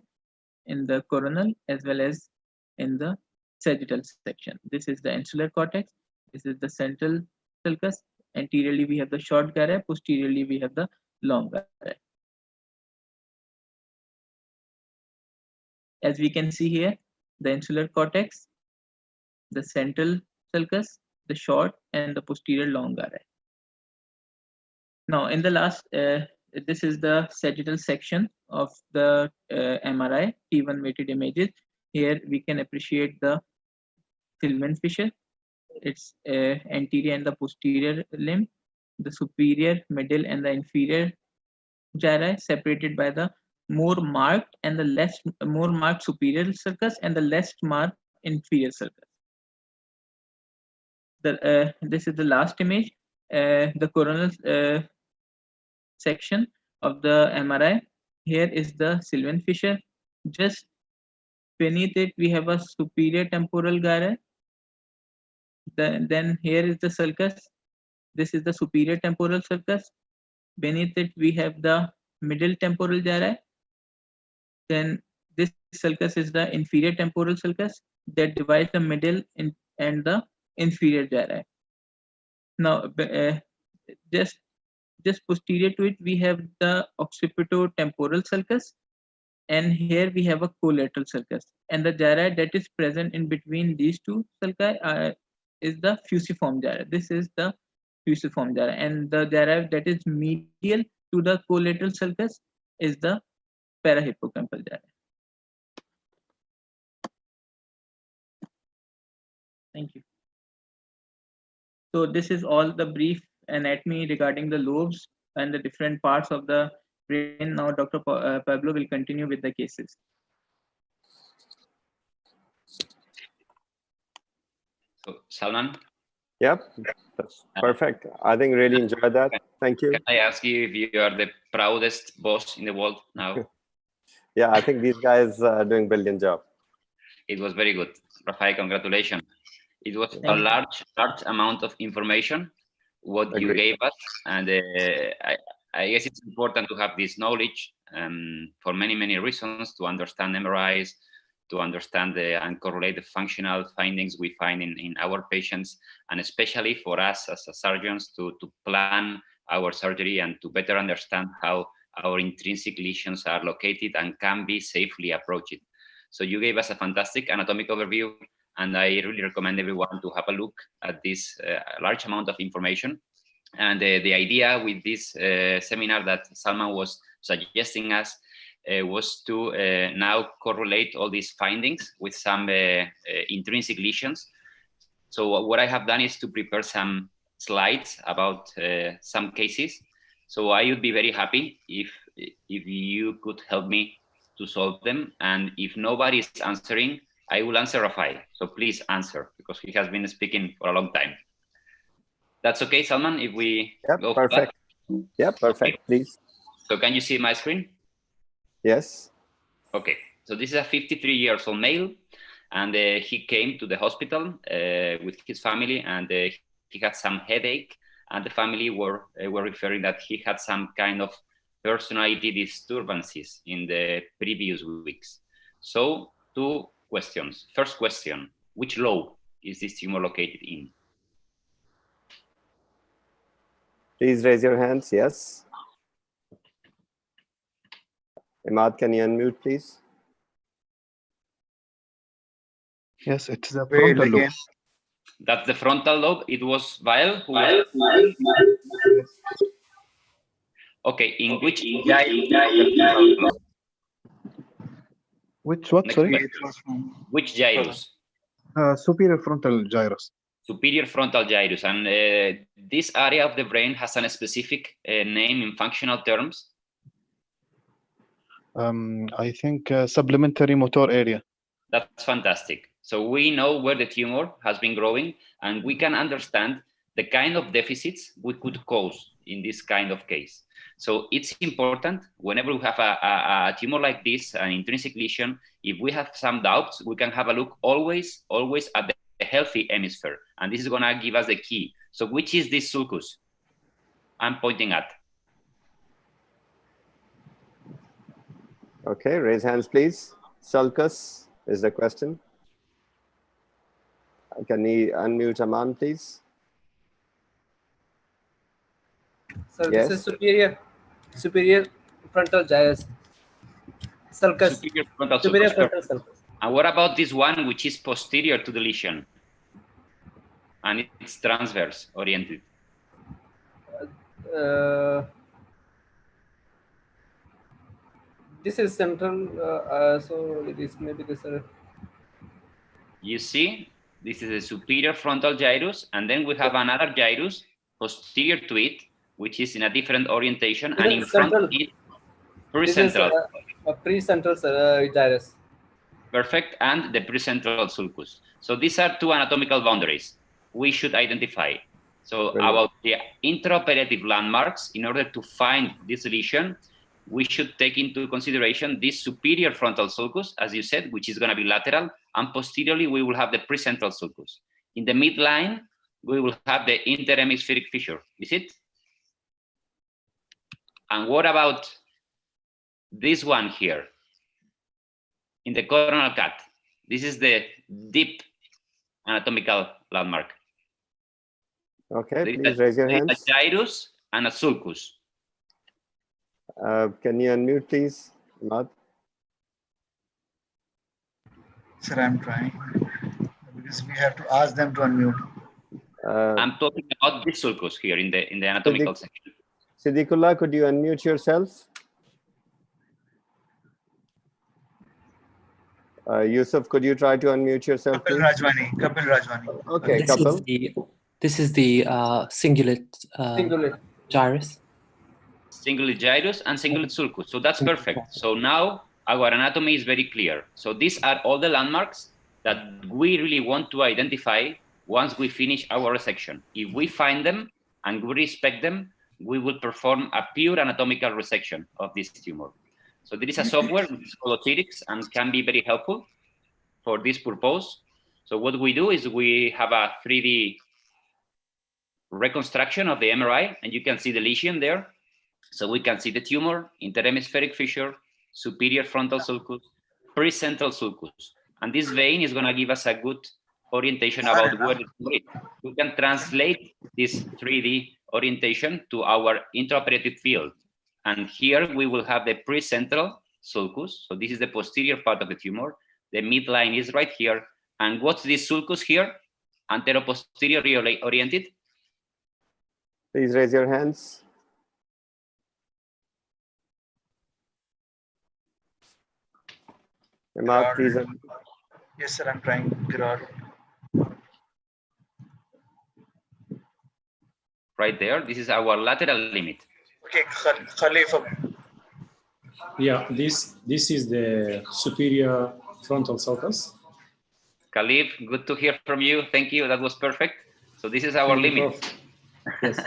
in the coronal, as well as in the sagittal section. This is the insular cortex. This is the central sulcus. Anteriorly we have the short gyri. Posteriorly we have the long gyri. As we can see here, the insular cortex, the central sulcus, the short and the posterior long gyri. Now, in the last, this is the sagittal section of the MRI T1 weighted images. Here we can appreciate the Sylvan fissure, its anterior and the posterior limb, the superior, middle, and the inferior gyri separated by the more marked and the less more marked superior sulcus and the less marked inferior sulcus. This is the last image, the coronal section of the MRI. Here is the Sylvan fissure. Just beneath it, we have a superior temporal gyri. Then here is the sulcus. This is the superior temporal sulcus. Beneath it, we have the middle temporal gyri. Then this sulcus is the inferior temporal sulcus that divides the middle and the inferior gyri. Now, just posterior to it, we have the occipito-temporal sulcus, and here we have a collateral sulcus. And the gyri that is present in between these two sulci is the fusiform gyri. This is the fusiform gyri, and the gyri that is medial to the collateral sulcus is the parahippocampal gyri. Thank you. So this is all the brief anatomy regarding the lobes and the different parts of the brain. Now Dr. Pablo will continue with the cases. So, Salman? Yep, that's perfect. I think really enjoyed that. Thank you. Can I ask you if you are the proudest boss in the world now? Yeah, I think these guys are doing brilliant job. It was very good. Rafael, congratulations. It was a large amount of information, what you Agreed. gave us. And I guess it's important to have this knowledge for many, many reasons, to understand MRIs, to understand and correlate the functional findings we find in our patients, and especially for us as surgeons to plan our surgery and to better understand how our intrinsic lesions are located and can be safely approached. So you gave us a fantastic anatomic overview, and I really recommend everyone to have a look at this large amount of information. And the idea with this seminar that Salman was suggesting us was to now correlate all these findings with some intrinsic lesions. So what I have done is to prepare some slides about some cases. So I would be very happy if you could help me to solve them. And if nobody is answering, I will answer Rafael. So please answer, because he has been speaking for a long time. That's okay, Salman, if we go perfect. Yeah, perfect, okay. Please. So can you see my screen? Yes. Okay, so this is a 53-year-old male, and he came to the hospital with his family, and he had some headache, and the family were referring that he had some kind of personality disturbances in the previous weeks. So 2 questions. First question, which lobe is this tumor located in? Please raise your hands. Yes. Imad, can you unmute, please? Yes, it's the frontal lobe. That's the frontal lobe. It was Vael who Okay, in which gyrus? Which what? Sorry. Which gyrus? Superior frontal gyrus. Superior frontal gyrus. And this area of the brain has a specific name in functional terms. I think supplementary motor area. That's fantastic. So we know where the tumor has been growing, and we can understand the kind of deficits we could cause in this kind of case. So it's important whenever we have a tumor like this, an intrinsic lesion, if we have some doubts, we can have a look always at the healthy hemisphere. And this is gonna give us the key. So which is this sulcus I'm pointing at? Okay, raise hands, please. Sulcus is the question. Can you unmute Aman, please? So yes. This is superior frontal gyrus. Sulcus. Superior frontal sulcus. And what about this one, which is posterior to the lesion? And it's transverse oriented. This is central, so it is maybe this. You see, this is a superior frontal gyrus, and then we have another gyrus posterior to it, which is in a different orientation, and in front of it, precentral. A precentral gyrus. Perfect, and the precentral sulcus. So these are 2 anatomical boundaries we should identify. So about the intraoperative landmarks, in order to find this lesion, we should take into consideration this superior frontal sulcus, as you said, which is going to be lateral, and posteriorly we will have the precentral sulcus. In the midline, we will have the interhemispheric fissure. Is it? And what about this one here? In the coronal cut, this is the deep anatomical landmark. Okay, please raise your hands. A gyrus and a sulcus. Can you unmute, please, Imad? Sir, I'm trying. Because we have to ask them to unmute. I'm talking about this sulcus here in the anatomical section. Siddiqullah, could you unmute yourself? Yusuf, could you try to unmute yourself, Kapil please? Rajwani. Kapil Rajwani. Okay, Kapil. This is the cingulate Cingulate. gyrus. Cingulate gyrus and cingulate sulcus. So that's perfect. So now our anatomy is very clear. So these are all the landmarks that we really want to identify once we finish our resection. If we find them and we respect them, we will perform a pure anatomical resection of this tumor. So there is a software which is called Occipital and can be very helpful for this purpose. So what we do is we have a 3D reconstruction of the MRI, and you can see the lesion there. So we can see the tumor, interhemispheric fissure, superior frontal sulcus, precentral sulcus. And this vein is going to give us a good orientation about where the tumor is. We can translate this 3D orientation to our intraoperative field. And here we will have the precentral sulcus. So this is the posterior part of the tumor. The midline is right here. And what's this sulcus here? Anteroposteriorly oriented. Please raise your hands. Mark, please. Yes, sir, I'm trying. Gerard. Right there. This is our lateral limit. Okay, Khalifa. Yeah, this is the superior frontal sulcus. Khalif, good to hear from you. Thank you. That was perfect. So this is our limit. Yes.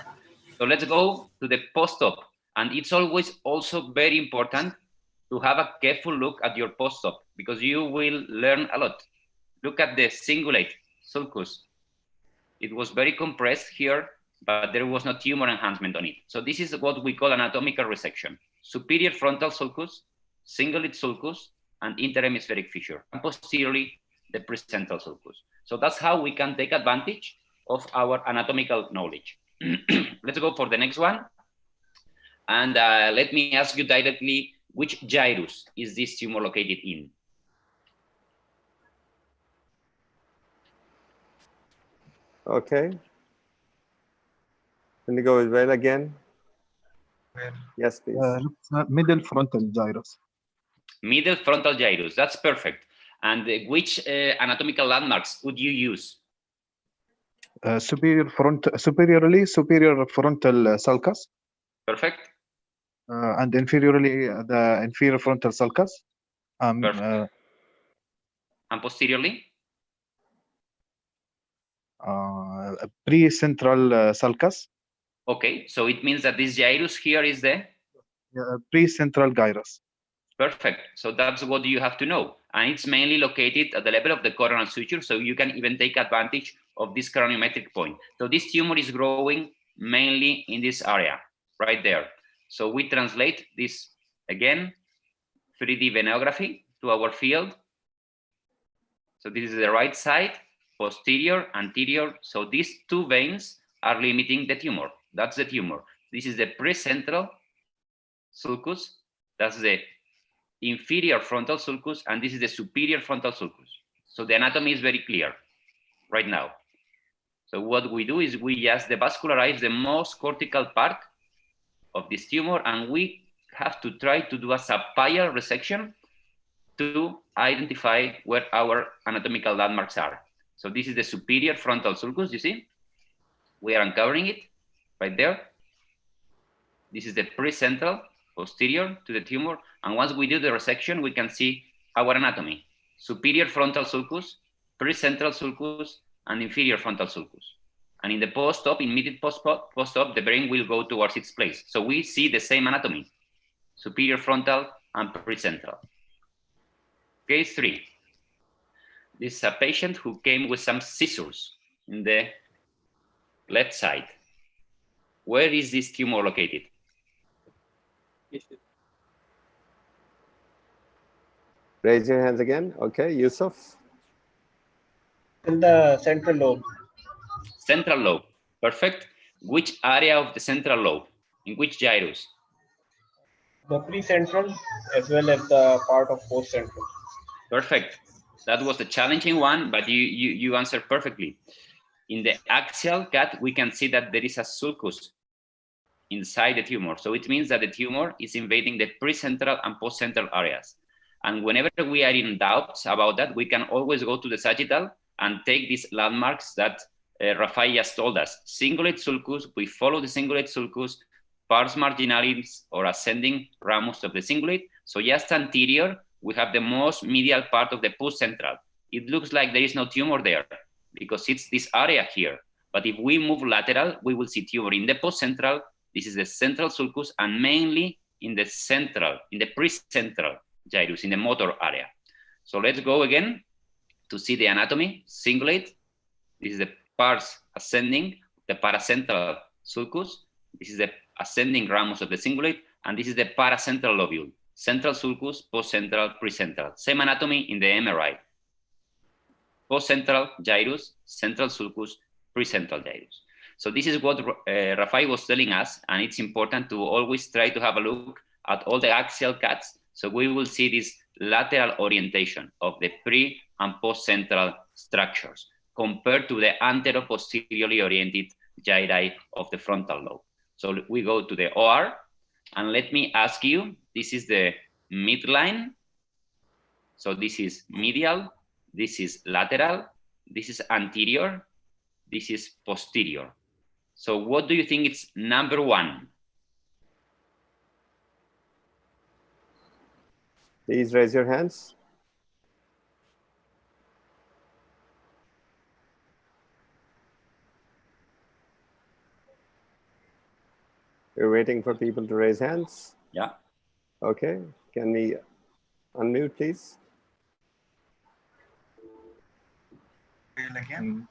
So let's go to the post-op. And it's always also very important to have a careful look at your post-op because you will learn a lot. Look at the cingulate sulcus. It was very compressed here, but there was no tumor enhancement on it. So this is what we call anatomical resection. Superior frontal sulcus, cingulate sulcus, and interhemispheric fissure. And posteriorly, the precentral sulcus. So that's how we can take advantage of our anatomical knowledge. Let's go for the next one. And let me ask you directly, which gyrus is this tumor located in? Okay. Can you go with well again? Yes, please. Middle frontal gyrus. Middle frontal gyrus, that's perfect. And which anatomical landmarks would you use? Superior frontal sulcus. Perfect. And inferiorly the inferior frontal sulcus. Perfect. And posteriorly? Precentral sulcus. Okay, so it means that this gyrus here is the? Precentral gyrus. Perfect. So that's what you have to know. And it's mainly located at the level of the coronal suture, so you can even take advantage of this craniometric point. So this tumor is growing mainly in this area, right there. So we translate this, again, 3D venography to our field. So this is the right side, posterior, anterior. So these two veins are limiting the tumor. That's the tumor. This is the precentral sulcus. That's the inferior frontal sulcus, and this is the superior frontal sulcus. So the anatomy is very clear right now. So what we do is we just devascularize the most cortical part of this tumor, and we have to try to do a subpial resection to identify where our anatomical landmarks are. So this is the superior frontal sulcus, you see? We are uncovering it right there. This is the precentral, posterior to the tumor. And once we do the resection, we can see our anatomy. Superior frontal sulcus, precentral sulcus, and inferior frontal sulcus. And in the post-op, immediate post-op, the brain will go towards its place. So we see the same anatomy, superior frontal and precentral. Case 3. This is a patient who came with some scissors in the left side. Where is this tumor located? Raise your hands again. Okay, Yusuf. In the central lobe. Central lobe. Perfect. Which area of the central lobe? In which gyrus? The precentral as well as the part of postcentral. Perfect. That was the challenging one, but you answered perfectly. In the axial cut, we can see that there is a sulcus inside the tumor. So it means that the tumor is invading the precentral and postcentral areas. And whenever we are in doubts about that, we can always go to the sagittal and take these landmarks that Rafael just told us. Cingulate sulcus, we follow the cingulate sulcus, pars marginalis or ascending ramus of the cingulate. So just anterior, we have the most medial part of the post central. It looks like there is no tumor there because it's this area here. But if we move lateral, we will see tumor in the post central. This is the central sulcus, and mainly in the central, in the precentral gyrus, in the motor area. So let's go again to see the anatomy. Cingulate, this is the pars ascending, the paracentral sulcus. This is the ascending ramus of the cingulate, and this is the paracentral lobule. Central sulcus, postcentral, precentral. Same anatomy in the MRI. Postcentral gyrus, central sulcus, precentral gyrus. So this is what Rafael was telling us, and it's important to always try to have a look at all the axial cuts. So we will see this lateral orientation of the pre and post-central structures compared to the antero-posteriorly oriented gyri of the frontal lobe. So we go to the OR, and let me ask you, this is the midline. So this is medial, this is lateral, this is anterior, this is posterior. So what do you think is number one? Please raise your hands. We're waiting for people to raise hands. Yeah. Okay. Can we unmute, please? Again.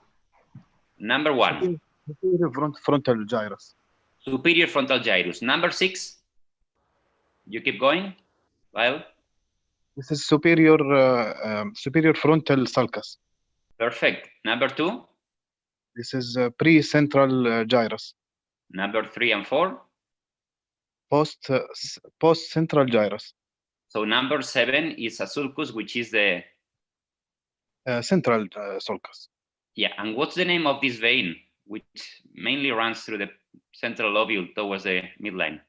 Number one. Superior frontal gyrus. Superior frontal gyrus. Number 6. You keep going, Lyle. This is superior frontal sulcus. Perfect. Number 2. This is pre-central gyrus. Number 3 and 4. Post-central gyrus. So number 7 is a sulcus, which is the central sulcus. Yeah, and what's the name of this vein, which mainly runs through the central lobule towards the midline?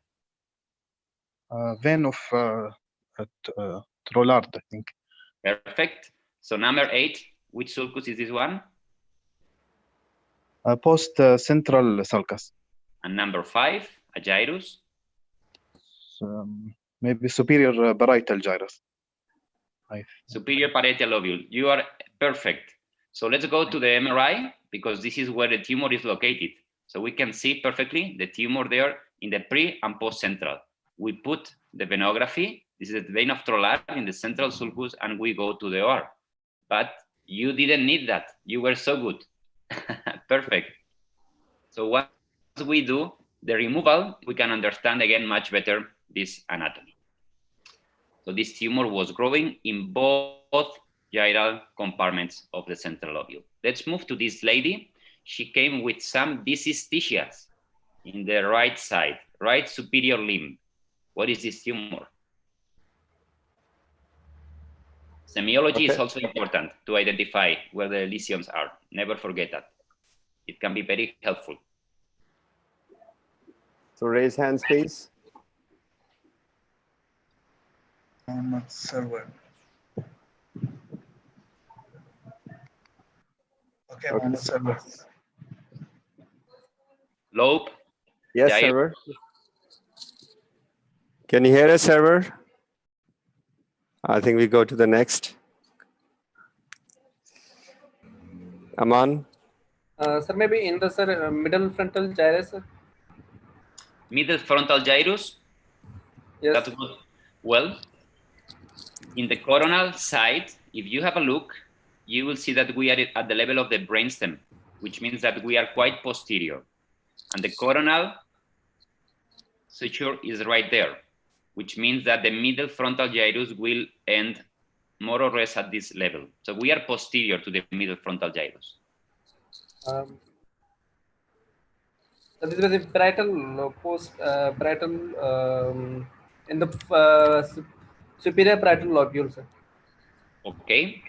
Vein of Trollard, I think. Perfect. So number 8, which sulcus is this one? Post-central sulcus. And number 5, a gyrus? Maybe superior parietal gyrus. Superior parietal lobule. You are perfect. So let's go to the MRI, because this is where the tumor is located. So we can see perfectly the tumor there in the pre and post central. We put the venography. This is the vein of Trollard in the central sulcus, and we go to the OR. But you didn't need that. You were so good. Perfect. So once we do the removal, we can understand again much better this anatomy. So this tumor was growing in both gyral compartments of the central lobule. Let's move to this lady. She came with some dysesthesias in the right side, right superior limb. What is this tumor? Semiology is also important to identify where the lesions are. Never forget that. It can be very helpful. So raise hands, please. On server. Okay, on the server. Lobe. Yes, Gyre. server. Can you hear us, server? I think we go to the next. Aman? Sir, maybe in the middle frontal gyrus, sir? Middle frontal gyrus. Yes. That's good. Well, in the coronal side, if you have a look, you will see that we are at the level of the brainstem, which means that we are quite posterior. And the coronal suture is right there, which means that the middle frontal gyrus will end more or less at this level. So we are posterior to the middle frontal gyrus. So this was the parietal parietal in the superior parietal lobule, sir. Okay,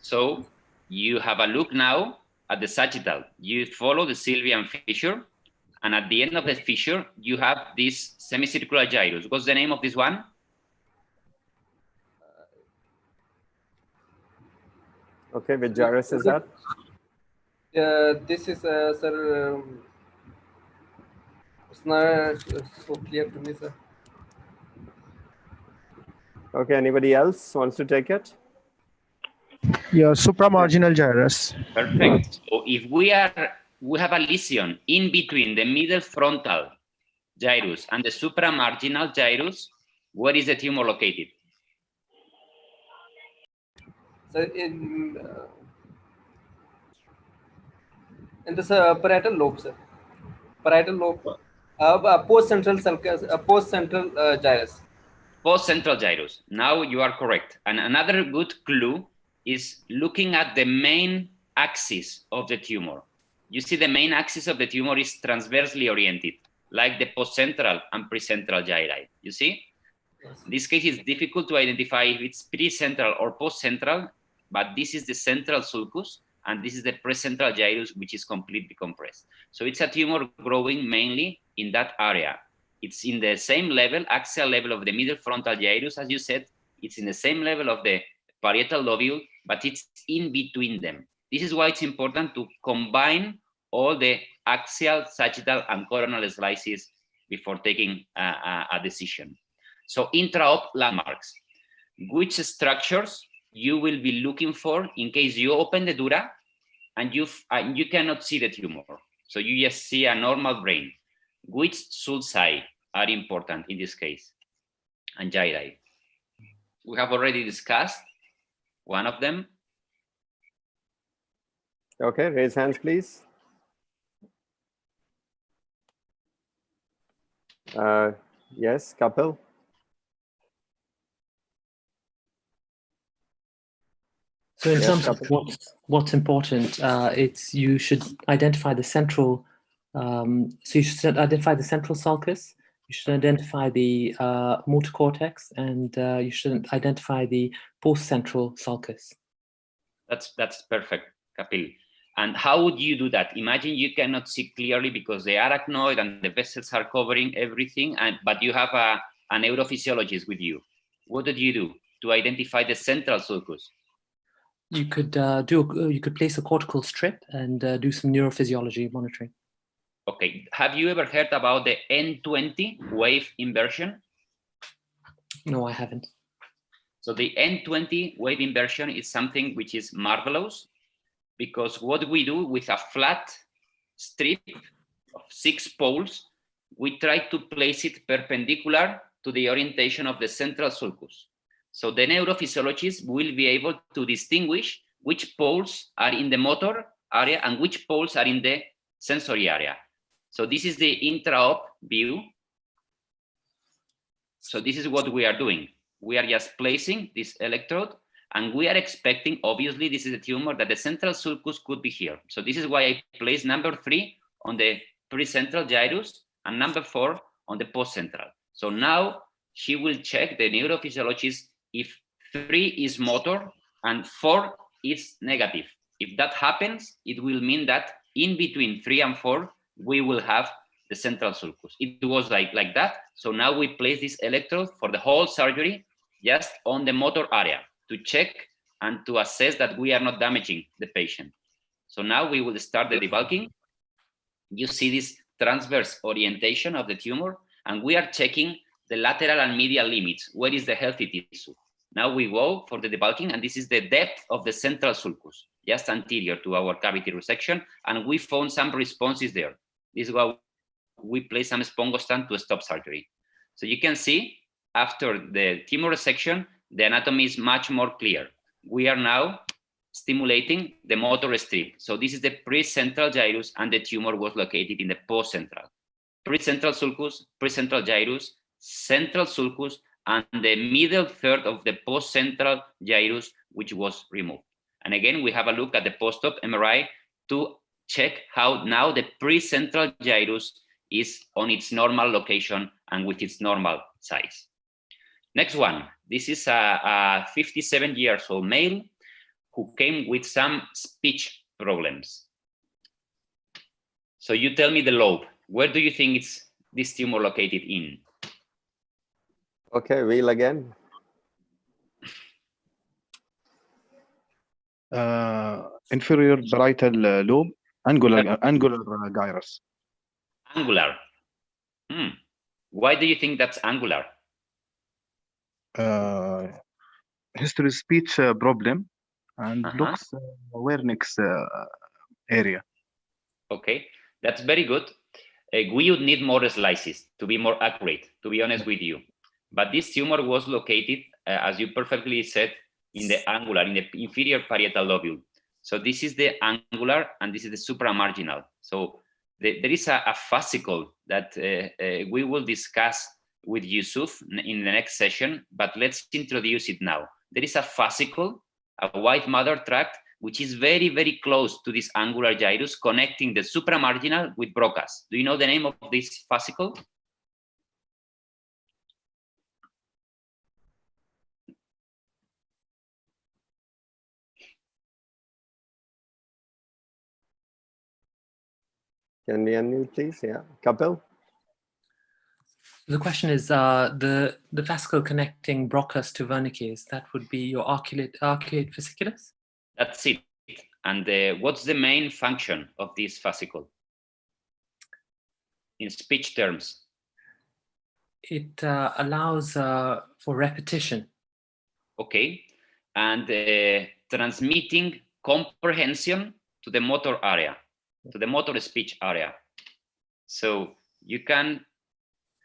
so you have a look now at the sagittal. You follow the Sylvian fissure, and at the end of the fissure, you have this semicircular gyrus. What's the name of this one? Okay, which gyrus is that? This is, sir, it's not so clear to me, sir. Okay, anybody else wants to take it? Yeah, supramarginal gyrus. Perfect. So if we have a lesion in between the middle frontal gyrus and the supramarginal gyrus, where is the tumor located? So in this parietal lobe, sir. Parietal lobe, post-central sulcus, post-central gyrus. Post-central gyrus. Now you are correct. And another good clue is looking at the main axis of the tumor. You see the main axis of the tumor is transversely oriented, like the post-central and precentral gyri. You see? Yes. In this case, it's difficult to identify if it's precentral or post-central, but this is the central sulcus, and this is the precentral gyrus, which is completely compressed. So it's a tumor growing mainly in that area. It's in the same level, axial level of the middle frontal gyrus, as you said. It's in the same level of the parietal lobule, but it's in between them. This is why it's important to combine all the axial, sagittal, and coronal slices before taking a decision. So intra-op landmarks. Which structures you will be looking for in case you open the dura and you cannot see the tumor. So you just see a normal brain. Which sulci are important in this case? And gyri. We have already discussed one of them. Okay, raise hands, please. Yes, Kapil. So in Yes, terms of Kapil. what's important, it's you should identify the central. So you should identify the central sulcus. You should identify the motor cortex, and you should identify the post-central sulcus. That's perfect, Kapil. And how would you do that? Imagine you cannot see clearly because the arachnoid and the vessels are covering everything, but you have a neurophysiologist with you. What did you do to identify the central sulcus? You could you could place a cortical strip and do some neurophysiology monitoring. Okay. Have you ever heard about the N20 wave inversion? No, I haven't. So the N20 wave inversion is something which is marvelous, because what we do with a flat strip of 6 poles, we try to place it perpendicular to the orientation of the central sulcus. So the neurophysiologist will be able to distinguish which poles are in the motor area and which poles are in the sensory area. So this is the intra-op view. So this is what we are doing. We are just placing this electrode, and we are expecting, obviously, this is a tumor, that the central sulcus could be here. So this is why I place number 3 on the precentral gyrus and number 4 on the post-central. So now she will check, the neurophysiologist, if 3 is motor and 4 is negative. If that happens, it will mean that in between 3 and 4, we will have the central sulcus. It was like that. So now we place this electrode for the whole surgery just on the motor area to check and to assess that we are not damaging the patient. So now we will start the debulking. You see this transverse orientation of the tumor, and we are checking the lateral and medial limits. Where is the healthy tissue? Now we go for the debulking, and this is the depth of the central sulcus, just anterior to our cavity resection, and we found some responses there. This is why we place some spongostan to stop surgery. So you can see after the tumor resection, the anatomy is much more clear. We are now stimulating the motor strip. So this is the precentral gyrus, and the tumor was located in the post-central. Precentral sulcus, precentral gyrus, central sulcus, and the middle third of the post-central gyrus, which was removed. And again, we have a look at the post-op MRI to check how now the precentral gyrus is on its normal location and with its normal size. Next one, this is a 57-year-old male who came with some speech problems. So you tell me the lobe. Where do you think it's this tumor located in? Okay, wheel again. inferior parietal lobe, angular gyrus. Angular. Why do you think that's angular? History speech problem and looks awareness area. Okay, that's very good. We would need more slices to be more accurate, to be honest with you. But this tumor was located, as you perfectly said, in the angular, in the inferior parietal lobule. So this is the angular and this is the supramarginal. So there is a fascicle that we will discuss with Yusuf in the next session, but let's introduce it now. There is a fascicle, a white matter tract, which is very, very close to this angular gyrus, connecting the supramarginal with Broca's. Do you know the name of this fascicle? Can we unmute, please? Yeah, Kapil? The question is the fascicle connecting Broca's to Wernicke's. That would be your arcuate fasciculus? That's it. And what's the main function of this fascicle? In speech terms? It allows for repetition. Okay. And transmitting comprehension to the motor area, to the motor speech area. So you can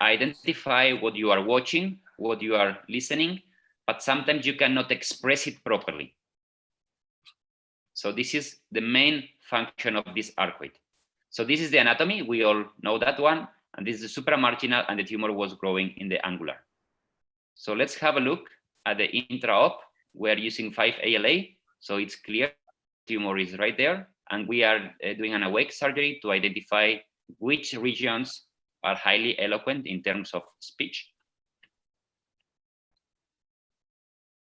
identify what you are watching, what you are listening, but sometimes you cannot express it properly. So this is the main function of this arcuate. So this is the anatomy, we all know that one, and this is the supramarginal, and the tumor was growing in the angular. So let's have a look at the intra-op. We are using 5-ALA, so it's clear the tumor is right there, and we are doing an awake surgery to identify which regions are highly eloquent in terms of speech.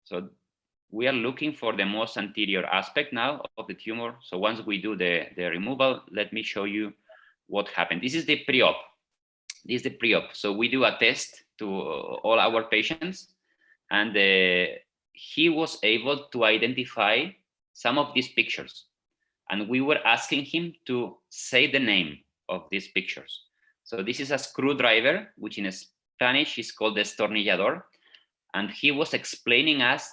So we are looking for the most anterior aspect now of the tumor. So once we do the removal, let me show you what happened. This is the pre-op. This is the pre-op. So we do a test to all our patients, and he was able to identify some of these pictures. And we were asking him to say the name of these pictures. So this is a screwdriver, which in Spanish is called destornillador. And he was explaining us,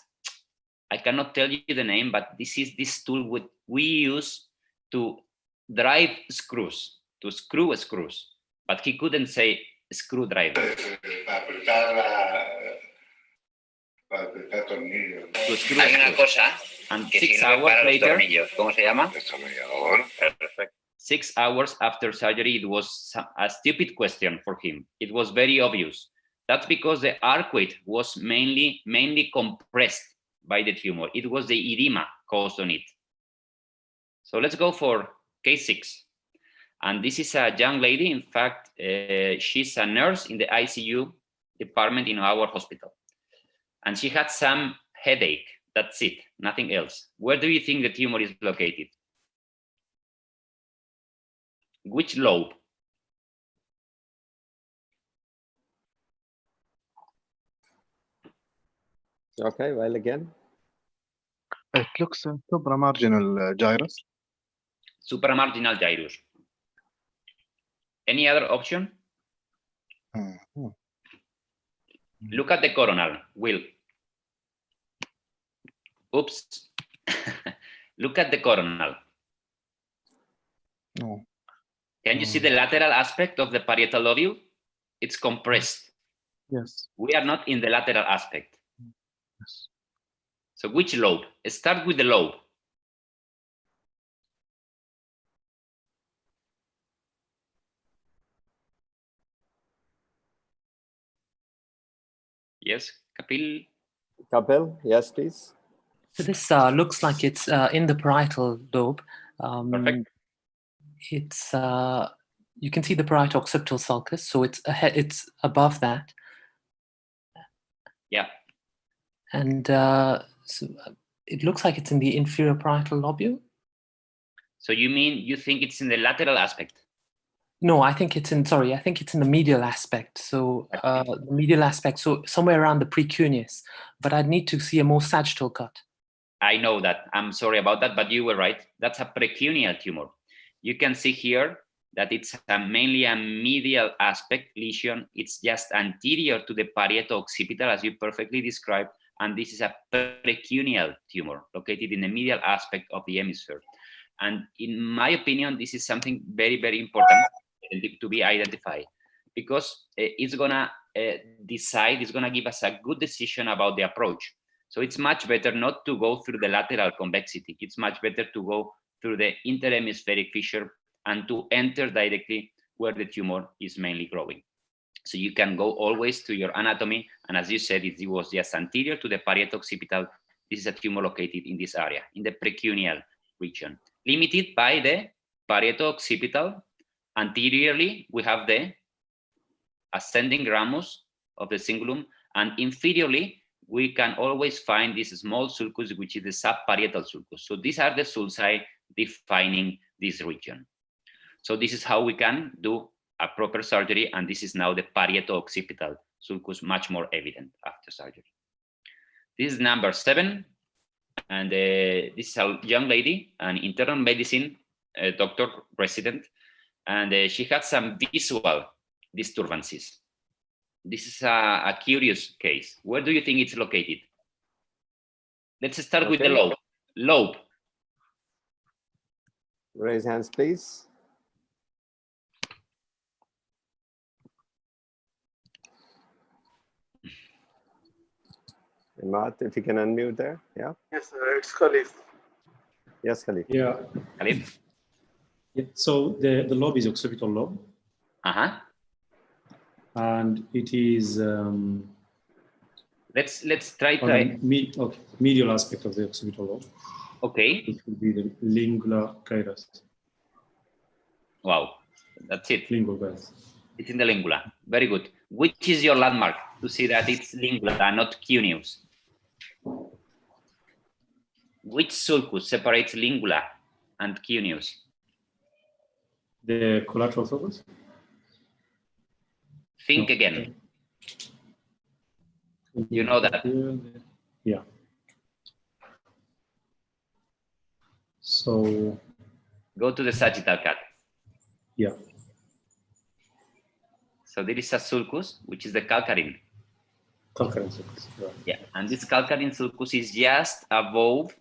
I cannot tell you the name, but this is this tool we use to drive screws, to screw screws. But he couldn't say screwdriver. To screw screws. And 6 hours later, ¿Cómo se llama? 6 hours after surgery, it was a stupid question for him. It was very obvious. That's because the arcuate was mainly compressed by the tumor. It was the edema caused on it. So let's go for case 6. And this is a young lady. In fact, she's a nurse in the ICU department in our hospital. And she had some headache. That's it, nothing else. Where do you think the tumor is located? Which lobe? Okay, well, again. It looks supramarginal gyrus. Supramarginal gyrus. Any other option? Look at the coronal, Will. Oops. Look at the coronal. No. Can you see the lateral aspect of the parietal lobule? It's compressed. Yes. We are not in the lateral aspect. Yes. So which lobe? Start with the lobe. Yes, Kapil? Kapil, yes, please. So this looks like it's in the parietal lobe. Perfect. It's you can see the parietal occipital sulcus, so it's above that. Yeah. And so it looks like it's in the inferior parietal lobule. So you think it's in the lateral aspect? No, I think it's in. Sorry, I think it's in the medial aspect. So the medial aspect, so somewhere around the precuneus. But I'd need to see a more sagittal cut. I know that. I'm sorry about that, but you were right. That's a precuneal tumor. You can see here that it's mainly a medial aspect lesion. It's just anterior to the parietal occipital, as you perfectly described, and this is a precuneal tumor located in the medial aspect of the hemisphere. And in my opinion, this is something very, very important to be identified, because it's gonna decide, it's gonna give us a good decision about the approach. So it's much better not to go through the lateral convexity. It's much better to go through the interhemispheric fissure and to enter directly where the tumor is mainly growing. So you can go always to your anatomy, and as you said, it was just anterior to the parietal occipital. This is a tumor located in this area, in the precuneal region, limited by the parietal occipital. Anteriorly, we have the ascending ramus of the cingulum, and inferiorly, we can always find this small sulcus, which is the subparietal sulcus. So these are the sulci defining this region. So this is how we can do a proper surgery, and this is now the parietal occipital sulcus, much more evident after surgery. This is number 7, and this is a young lady, an internal medicine doctor resident, and she had some visual disturbances. This is a curious case. Where do you think it's located? Let's start with the lobe. Lobe. Raise hands, please. Matt, if you can unmute there. Yeah. Yes, it's Khalif. Yes, Khalif. Yeah. Khalif. Yeah, so the lobe is occipital lobe. Uh-huh. And it is let's try to medial aspect of the occipital lobe. Okay. It will be the lingula gyrus. Wow, that's it. Lingual gyrus. It's in the lingula. Very good. Which is your landmark to see that it's lingula, not cuneus? Which sulcus separates lingula and cuneus? The collateral sulcus. Think again. You know that. Yeah. So go to the sagittal cut. Yeah. So there is a sulcus, which is the calcarine. Calcarine sulcus. Right. Yeah, and this calcarine sulcus is just above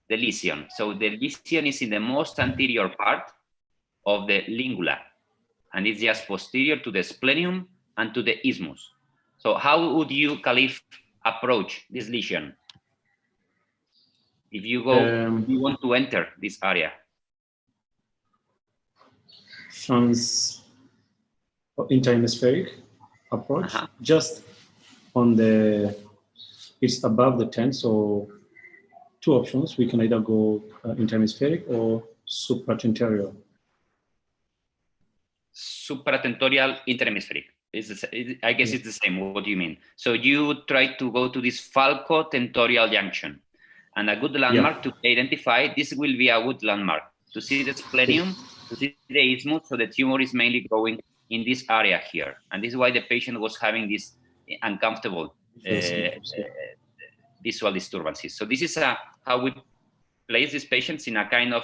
the lesion. So the lesion is in the most anterior part of the lingula, and it's just posterior to the splenium and to the isthmus. So how would you, Khalif, approach this lesion? If you go, you want to enter this area. Interhemispheric approach, just on the, it's above the 10, so 2 options. We can either go interhemispheric or supratentorial. Supratentorial, interhemispheric. I guess it's the same. What do you mean? So you try to go to this falco-tentorial junction, and a good landmark to identify, this will be a good landmark to see the splenium, to see the isthmus. So the tumor is mainly growing in this area here, and this is why the patient was having this uncomfortable visual disturbances. So this is how we place these patients in a kind of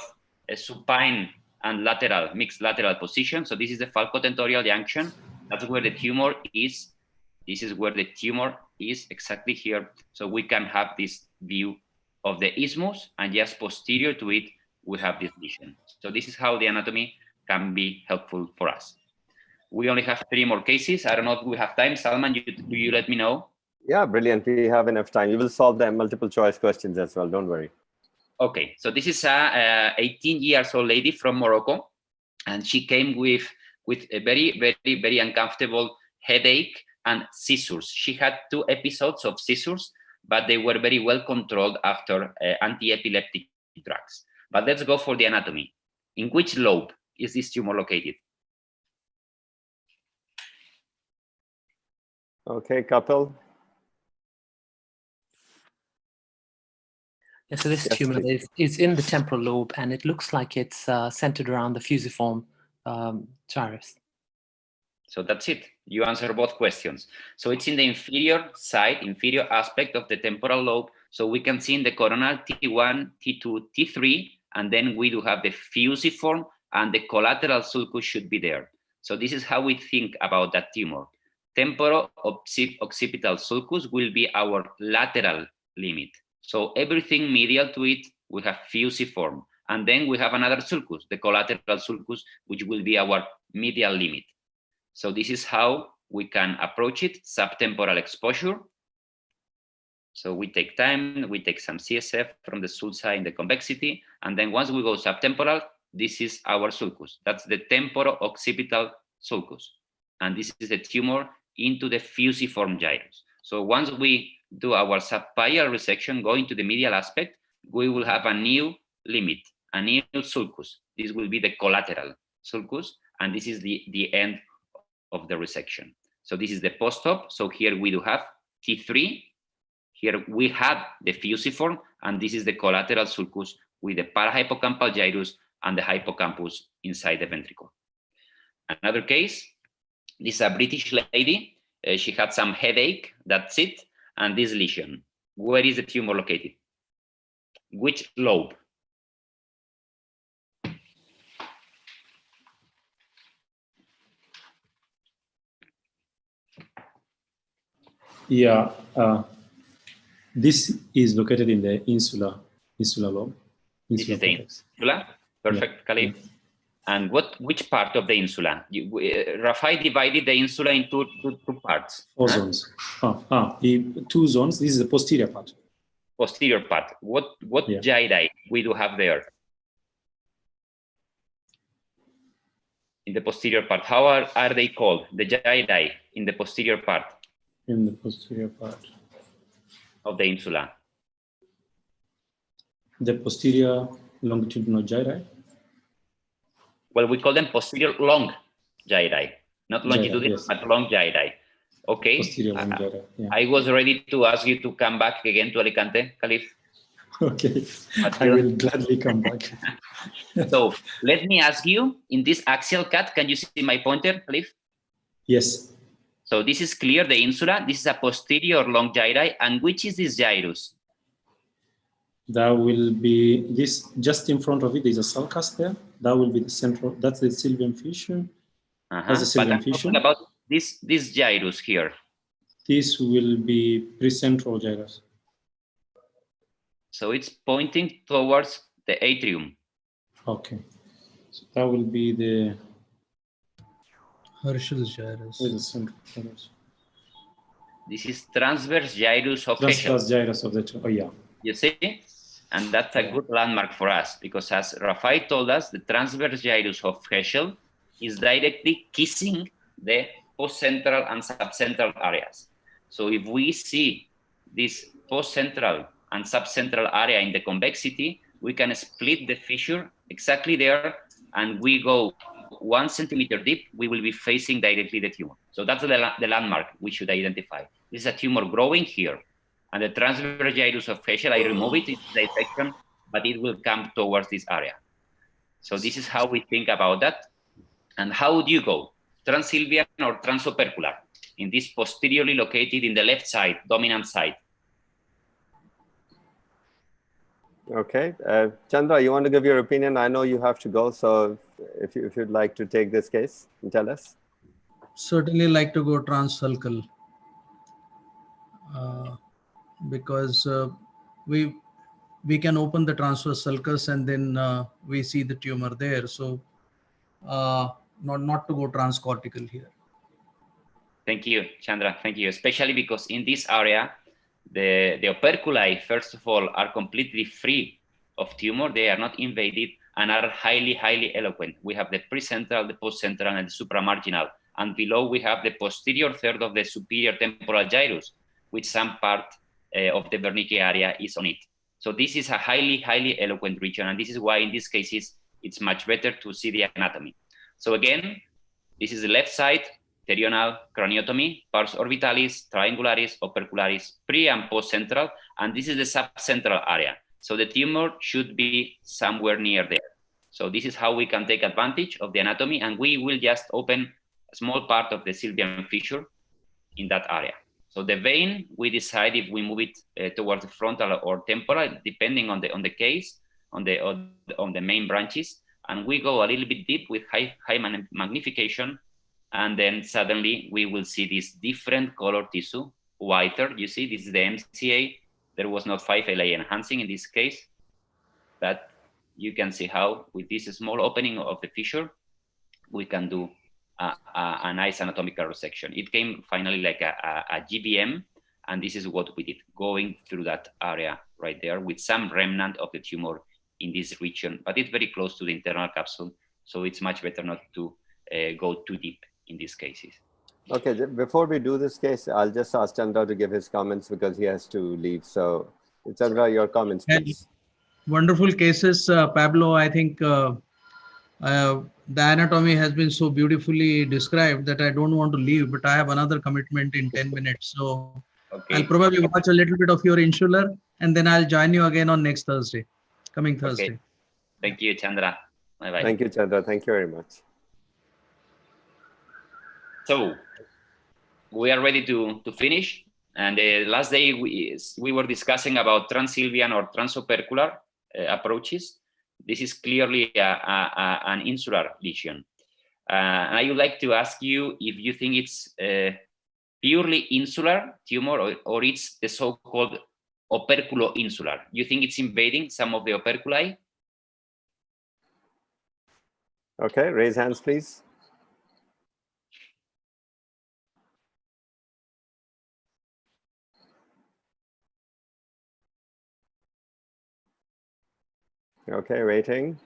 a supine and lateral, mixed lateral position. So this is the falco-tentorial junction. That's where the tumor is. This is where the tumor is, exactly here. So we can have this view of the isthmus, and just posterior to it, we have this lesion. So this is how the anatomy can be helpful for us. We only have 3 more cases. I don't know if we have time. Salman, do you let me know? Yeah, brilliant. We have enough time. You will solve the multiple choice questions as well. Don't worry. Okay, so this is a 18 years old lady from Morocco, and she came with a very, very, very uncomfortable headache and seizures. She had 2 episodes of seizures, but they were very well controlled after anti-epileptic drugs. But let's go for the anatomy. In which lobe is this tumor located? Okay, Kapil. Yeah, so this tumor is in the temporal lobe, and it looks like it's centered around the fusiform gyrus. So that's it. You answer both questions. So it's in the inferior side, inferior aspect of the temporal lobe. So we can see in the coronal T1, T2, T3, and then we do have the fusiform, and the collateral sulcus should be there. So this is how we think about that tumor. Temporal occipital sulcus will be our lateral limit. So everything medial to it, we have fusiform. And then we have another sulcus, the collateral sulcus, which will be our medial limit. So this is how we can approach it, subtemporal exposure. So we take time, we take some CSF from the sulci in the convexity, and then once we go subtemporal, this is our sulcus. That's the temporo-occipital sulcus. And this is the tumor into the fusiform gyrus. So once we do our subparietal resection, going to the medial aspect, we will have a new limit, a new sulcus. This will be the collateral sulcus, and this is the end of the resection. So this is the post-op. So here we do have T3. Here we have the fusiform, and this is the collateral sulcus with the parahippocampal gyrus and the hippocampus inside the ventricle. Another case, this is a British lady. She had some headache, that's it, and this lesion. Where is the tumor located? Which lobe? Yeah, this is located in the insular lobe. This is the insula. Perfect, yeah. Khalif. Yeah. And which part of the insula? Rafai divided the insula into two parts. Four zones. Two zones. This is the posterior part. Posterior part. What gyri we do have there? In the posterior part. How are they called? The gyri in the posterior part. In the posterior part of the insula. The posterior longitudinal gyri. Well, we call them posterior long gyri, not longitudinal, yes, but long gyri. Okay. Posterior long gyri. Yeah. I was ready to ask you to come back again to Alicante, Khalif. Okay, I will gladly come back. So let me ask you, in this axial cut, can you see my pointer, Khalif? Yes. So this is clear, the insula. This is a posterior long gyri. And which is this gyrus? That will be this, just in front of it, there's a sulcus there. That will be the central, that's the sylvian fissure. That's the sylvian fissure. But I'm talking about this gyrus here. This will be precentral gyrus. So it's pointing towards the atrium. Okay. So that will be the Herschel's gyrus. This is transverse gyrus of Herschel. Transverse gyrus of the, oh yeah. You see? And that's a good landmark for us, because as Rafai told us, the transverse gyrus of Herschel is directly kissing the post-central and subcentral areas. So if we see this post-central and subcentral area in the convexity, we can split the fissure exactly there, and we go 1 centimeter deep, we will be facing directly the tumor. So that's the landmark we should identify. This is a tumor growing here. And the transverse gyrus of Herschel, I remove it in dissection, but it will come towards this area. So this is how we think about that. And how would you go? Transsylvian or transopercular? In this posteriorly located in the left side, dominant side. Okay, Chandra, you want to give your opinion? I know you have to go, so if you'd like to take this case and tell us. Certainly like to go transsulcal. Because we can open the transverse sulcus and then we see the tumor there. So not to go transcortical here. Thank you, Chandra. Thank you. Especially because in this area, the operculi, first of all, are completely free of tumor. They are not invaded and are highly, highly eloquent. We have the precentral, the postcentral, and the supramarginal. And below we have the posterior third of the superior temporal gyrus, with some part of the Wernicke area is on it. So this is a highly, highly eloquent region. And this is why in these cases, it's much better to see the anatomy. So again, this is the left side, pterional craniotomy, pars orbitalis, triangularis, opercularis, pre and post central. And this is the subcentral area. So the tumor should be somewhere near there. So this is how we can take advantage of the anatomy. And we will just open small part of the sylvian fissure in that area. So the vein, we decide if we move it towards the frontal or temporal, depending on the case, on the main branches, and we go a little bit deep with high magnification, and then suddenly we will see this different color tissue, whiter. You see, this is the MCA. There was not 5LA enhancing in this case, but you can see how with this small opening of the fissure, we can do a nice anatomical resection. It came finally like a GBM, and this is what we did, going through that area right there with some remnant of the tumor in this region, but it's very close to the internal capsule, so it's much better not to go too deep in these cases. Okay, before we do this case, I'll just ask Chandra to give his comments because he has to leave. So Chandra, your comments, please. Wonderful cases, Pablo. I think the anatomy has been so beautifully described that I don't want to leave, but I have another commitment in 10 minutes. So okay. I'll probably watch a little bit of your insular, and then I'll join you again on next Thursday, coming Thursday. Okay. Thank you, Chandra. Bye-bye. Thank you, Chandra. Thank you very much. So we are ready to finish. And last day we were discussing about transsylvian or transopercular approaches. This is clearly an insular lesion. And I would like to ask you if you think it's purely insular tumor or it's the so-called operculo-insular. You think it's invading some of the operculi? Okay, raise hands, please. Okay, rating.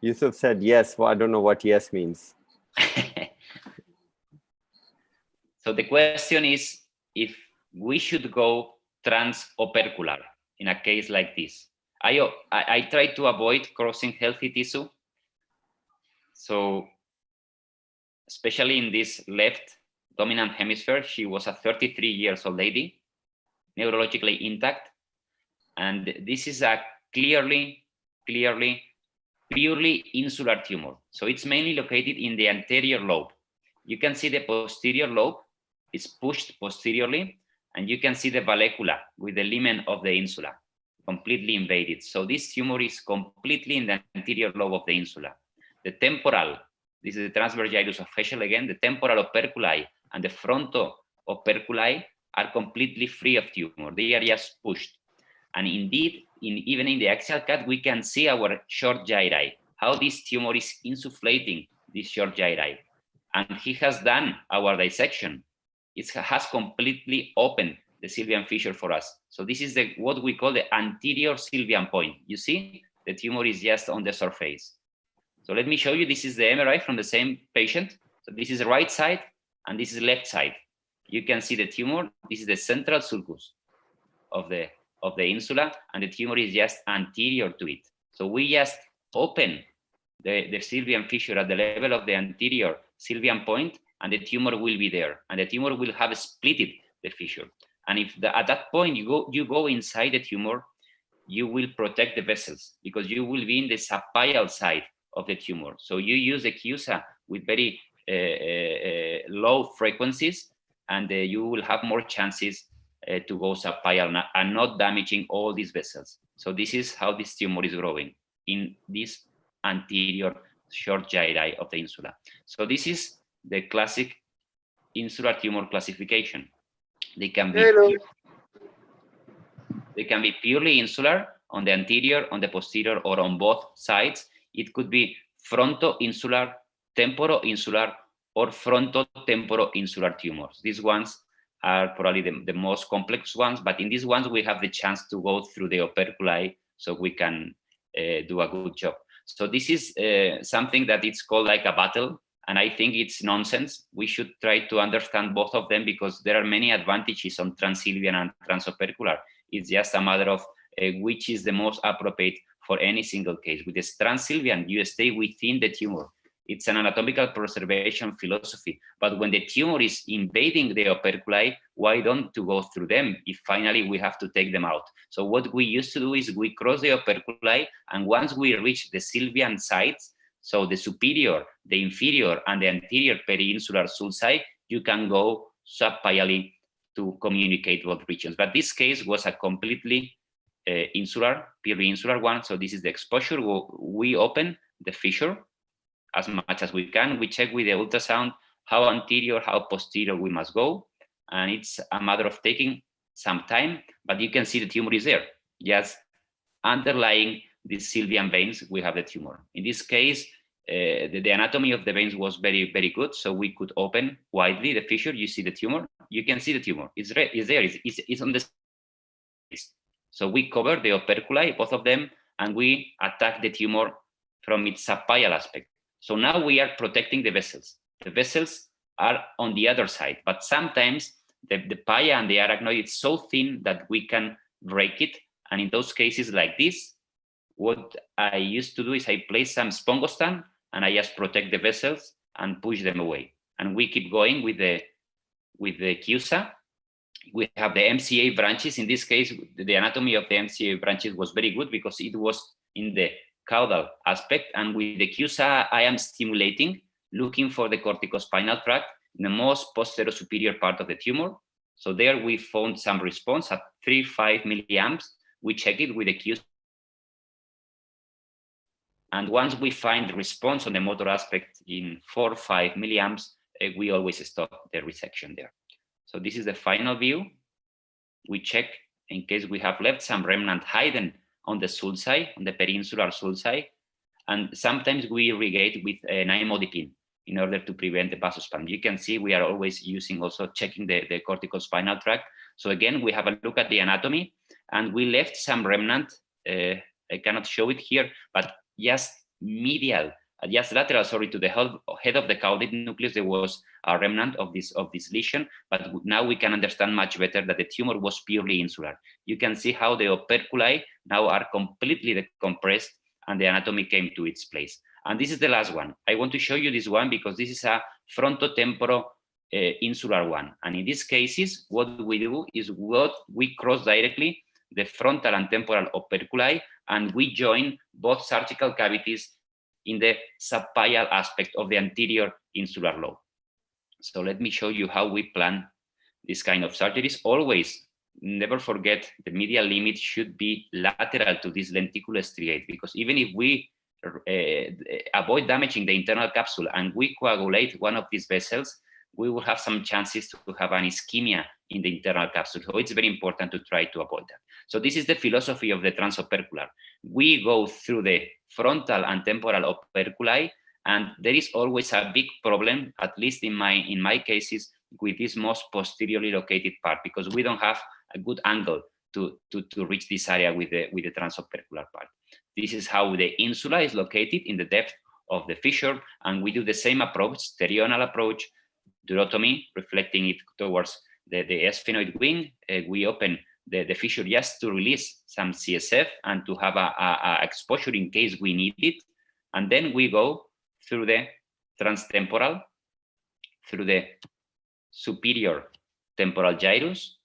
Yusuf said yes. Well, I don't know what yes means. So the question is if we should go transopercular in a case like this. I try to avoid crossing healthy tissue. So especially in this left dominant hemisphere, she was a 33 years old lady, neurologically intact. And this is a clearly purely insular tumor. So it's mainly located in the anterior lobe. You can see the posterior lobe is pushed posteriorly, and you can see the vallecula with the limen of the insula completely invaded. So this tumor is completely in the anterior lobe of the insula. The temporal, this is the transverse gyrus of facial again, the temporal operculi and the frontal operculi are completely free of tumor. They are just pushed. And indeed, even in the axial cut, we can see our short gyri, how this tumor is insufflating this short gyri. And he has done our dissection. It has completely opened the sylvian fissure for us. So this is what we call the anterior sylvian point. You see, the tumor is just on the surface. So let me show you, this is the MRI from the same patient. So this is the right side, and this is left side. You can see the tumor. This is the central sulcus of the insula, and the tumor is just anterior to it. So we just open the sylvian fissure at the level of the anterior sylvian point, and the tumor will be there, and the tumor will have splitted the fissure. And if at that point you go inside the tumor, you will protect the vessels because you will be in the subpial side of the tumor. So you use the CUSA with very low frequencies, and you will have more chances to go subpial and not damaging all these vessels. So this is how this tumor is growing in this anterior short gyri of the insula. So this is the classic insular tumor classification. They can be purely insular on the anterior, on the posterior, or on both sides. It could be fronto-insular, temporo-insular, or fronto-temporo-insular tumors. These ones are probably the most complex ones, but in these ones we have the chance to go through the operculi, so we can do a good job. So this is something that it's called like a battle, and I think it's nonsense. We should try to understand both of them because there are many advantages on transsylvian and transopercular. It's just a matter of which is the most appropriate for any single case. With the transsylvian, you stay within the tumor. It's an anatomical preservation philosophy. But when the tumor is invading the operculi, why don't to go through them if finally we have to take them out? So what we used to do is we cross the operculi, and once we reach the sylvian sites, So the superior, the inferior, and the anterior peri-insular sulci, you can go subpially to communicate both regions. But this case was a completely insular, peri-insular one. So this is the exposure. We open the fissure as much as we can. We check with the ultrasound how anterior, how posterior we must go. And it's a matter of taking some time, but you can see the tumor is there. Just underlying these sylvian veins, we have the tumor. In this case, the anatomy of the veins was very, very good. So we could open widely the fissure. You see the tumor. You can see the tumor. It's there. It's on the space. So we cover the operculi, both of them, and we attack the tumor from its subpial aspect. So now we are protecting the vessels. The vessels are on the other side, but sometimes the pia and the arachnoid is so thin that we can break it. And in those cases like this, what I used to do is I place some spongostan and I just protect the vessels and push them away. And we keep going with the CUSA. We have the MCA branches. In this case, the anatomy of the MCA branches was very good because it was in the caudal aspect. And with the CUSA, I am stimulating, looking for the corticospinal tract in the most posterior superior part of the tumor. So there we found some response at 3-5 milliamps. We check it with the CUSA. And once we find the response on the motor aspect in 4-5 milliamps, we always stop the resection there. So this is the final view. We check in case we have left some remnant hidden on the sulci, on the peri-insular sulci. And sometimes we irrigate with an imodipine in order to prevent the vasospasm. You can see we are always using also checking the corticospinal tract. So again, we have a look at the anatomy and we left some remnant. I cannot show it here, but just medial, just lateral, sorry, to the head of the caudate nucleus, there was a remnant of this lesion, but now we can understand much better that the tumor was purely insular. You can see how the operculi now are completely decompressed and the anatomy came to its place. And this is the last one. I want to show you this one because this is a frontotemporal insular one. And in these cases, what we do is we cross directly the frontal and temporal operculi, and we join both surgical cavities in the subpial aspect of the anterior insular lobe. So let me show you how we plan this kind of surgeries. Always, never forget the medial limit should be lateral to this lenticular striate, because even if we avoid damaging the internal capsule and we coagulate one of these vessels, we will have some chances to have an ischemia in the internal capsule. So it's very important to try to avoid that. So this is the philosophy of the transopercular. We go through the frontal and temporal operculi, and there is always a big problem, at least in my cases, with this most posteriorly located part, because we don't have a good angle to reach this area with the transopercular part. This is how the insula is located in the depth of the fissure, and we do the same approach, stereonal approach, Rhoton, reflecting it towards the sphenoid wing. We open the fissure just to release some CSF and to have a exposure in case we need it. And then we go through the transtemporal, through the superior temporal gyrus.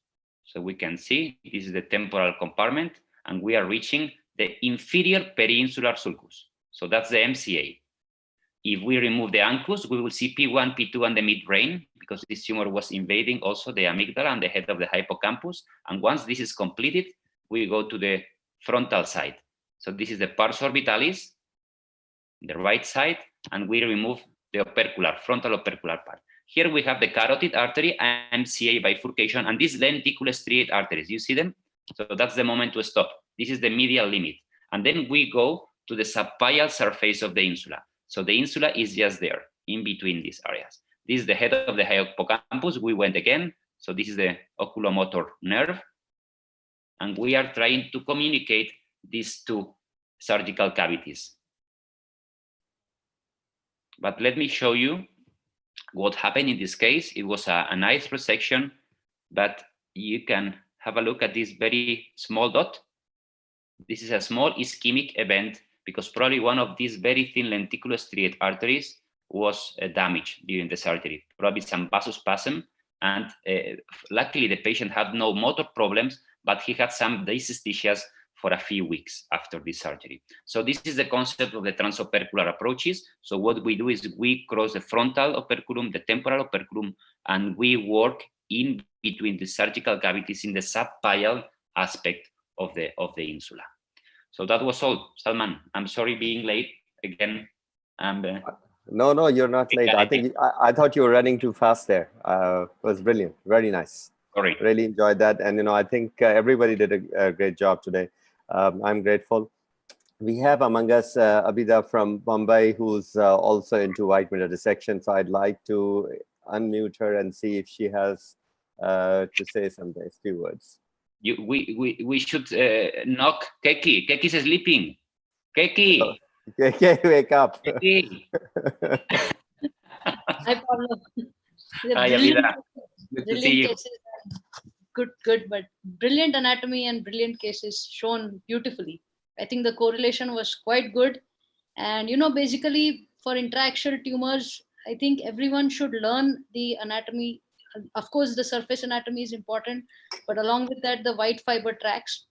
So we can see this is the temporal compartment, and we are reaching the inferior peri-insular sulcus. So that's the MCA. If we remove the ancus, we will see P1, P2, and the midbrain, because this tumor was invading also the amygdala and the head of the hippocampus. And once this is completed, we go to the frontal side. So this is the pars orbitalis, the right side, and we remove the opercular, frontal opercular part. Here we have the carotid artery and MCA bifurcation, and these lenticular striate arteries, you see them? So that's the moment to stop. This is the medial limit. And then we go to the subpial surface of the insula. So the insula is just there, in between these areas. This is the head of the hippocampus. We went again. So this is the oculomotor nerve. And we are trying to communicate these two surgical cavities. But let me show you what happened in this case. It was a nice resection, but you can have a look at this very small dot. This is a small ischemic event because probably one of these very thin lenticular striate arteries was damaged during the surgery, probably some vasospasm. And luckily the patient had no motor problems, but he had some dysesthesias for a few weeks after this surgery. So this is the concept of the transopercular approaches. So what we do is we cross the frontal operculum, the temporal operculum, and we work in between the surgical cavities in the subpial aspect of the insula. So that was all, Salman. I'm sorry being late again. No, you're not late. I thought you were running too fast there. It was brilliant, very nice. Sorry. Really enjoyed that, and I think everybody did a great job today. I'm grateful. We have among us Abida from Bombay, who's also into white matter dissection. So I'd like to unmute her and see if she has to say something, a few words. We should knock Keki. Keki's sleeping. Keki. Oh, Keki, wake up. Keki. Hi, Pablo. Hi, Abida. Good to see you. Cases. Good, but brilliant anatomy and brilliant cases shown beautifully. I think the correlation was quite good. And, basically for intraaxial tumors, I think everyone should learn the anatomy. Of course, the surface anatomy is important, but along with that, the white fiber tracks,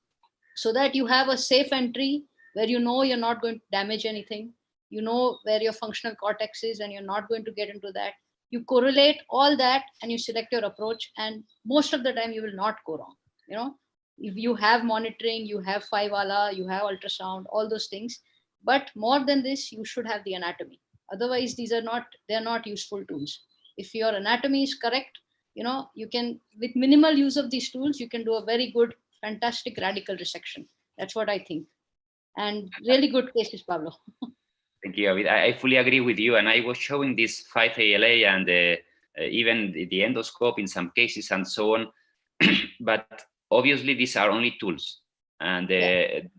so that you have a safe entry where you're not going to damage anything. You know where your functional cortex is and you're not going to get into that. You correlate all that and you select your approach, and most of the time you will not go wrong. If you have monitoring, you have 5-ala, you have ultrasound, all those things. But more than this, you should have the anatomy. Otherwise, they're not useful tools. If your anatomy is correct, you can, with minimal use of these tools, you can do a very good, fantastic radical resection. That's what I think. And really good cases, Pablo. Thank you, Abid. I fully agree with you. And I was showing this 5-ALA and even the endoscope in some cases and so on. But obviously, these are only tools. And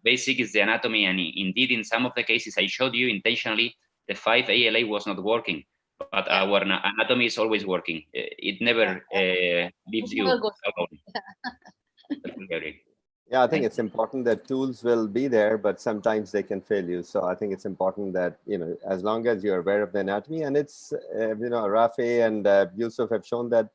basic is the anatomy. And indeed, in some of the cases I showed you intentionally, the 5-ALA was not working. But our anatomy is always working. It never leaves you alone. Yeah, I think it's important that tools will be there, but sometimes they can fail you. So I think it's important that, as long as you're aware of the anatomy, and it's, Rafi and Yusuf have shown that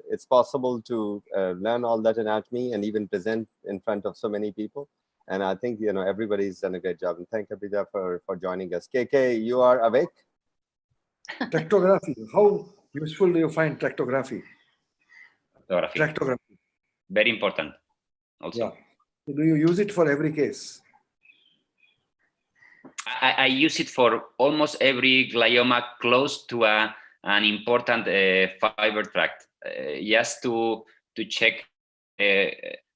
it's possible to learn all that anatomy and even present in front of so many people. And I think, everybody's done a great job. And thank Abida for joining us. KK, you are awake? Tractography. How useful do you find tractography? Tractography. Very important. Also. Yeah. So do you use it for every case? I use it for almost every glioma close to an important fiber tract, just to check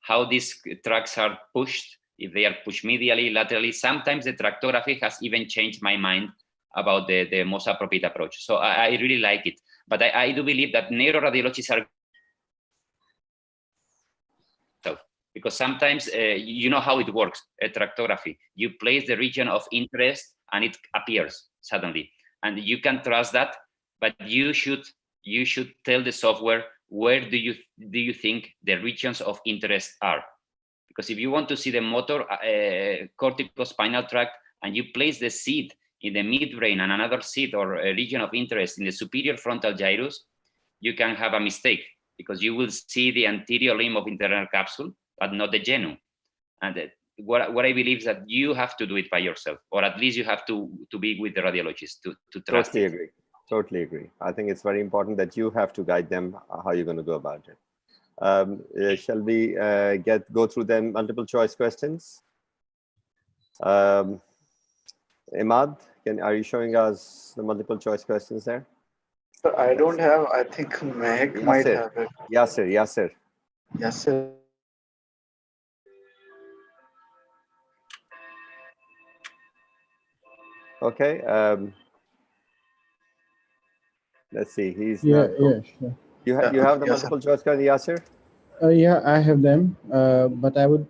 how these tracts are pushed, if they are pushed medially, laterally. Sometimes the tractography has even changed my mind about the most appropriate approach. So I really like it. But I do believe that neuroradiologists are, because sometimes you know how it works, tractography. You place the region of interest and it appears suddenly. And you can trust that, but you should tell the software, where do you think the regions of interest are? Because if you want to see the motor corticospinal tract and you place the seed in the midbrain and another seed or a region of interest in the superior frontal gyrus, you can have a mistake, because you will see the anterior limb of internal capsule, but not the genu. And what I believe is that you have to do it by yourself, or at least you have to be with the radiologist to trust Totally it. agree. Totally agree. I think it's very important that you have to guide them how you're going to go about it. Shall we go through the multiple choice questions? Imad, are you showing us the multiple choice questions there? So I don't have. I think Mehak might have it. Yasser. Yasser. Okay. Let's see. He's yeah, not. yeah, sure. You have the multiple choice question, Yasser? Yeah, I have them, but I would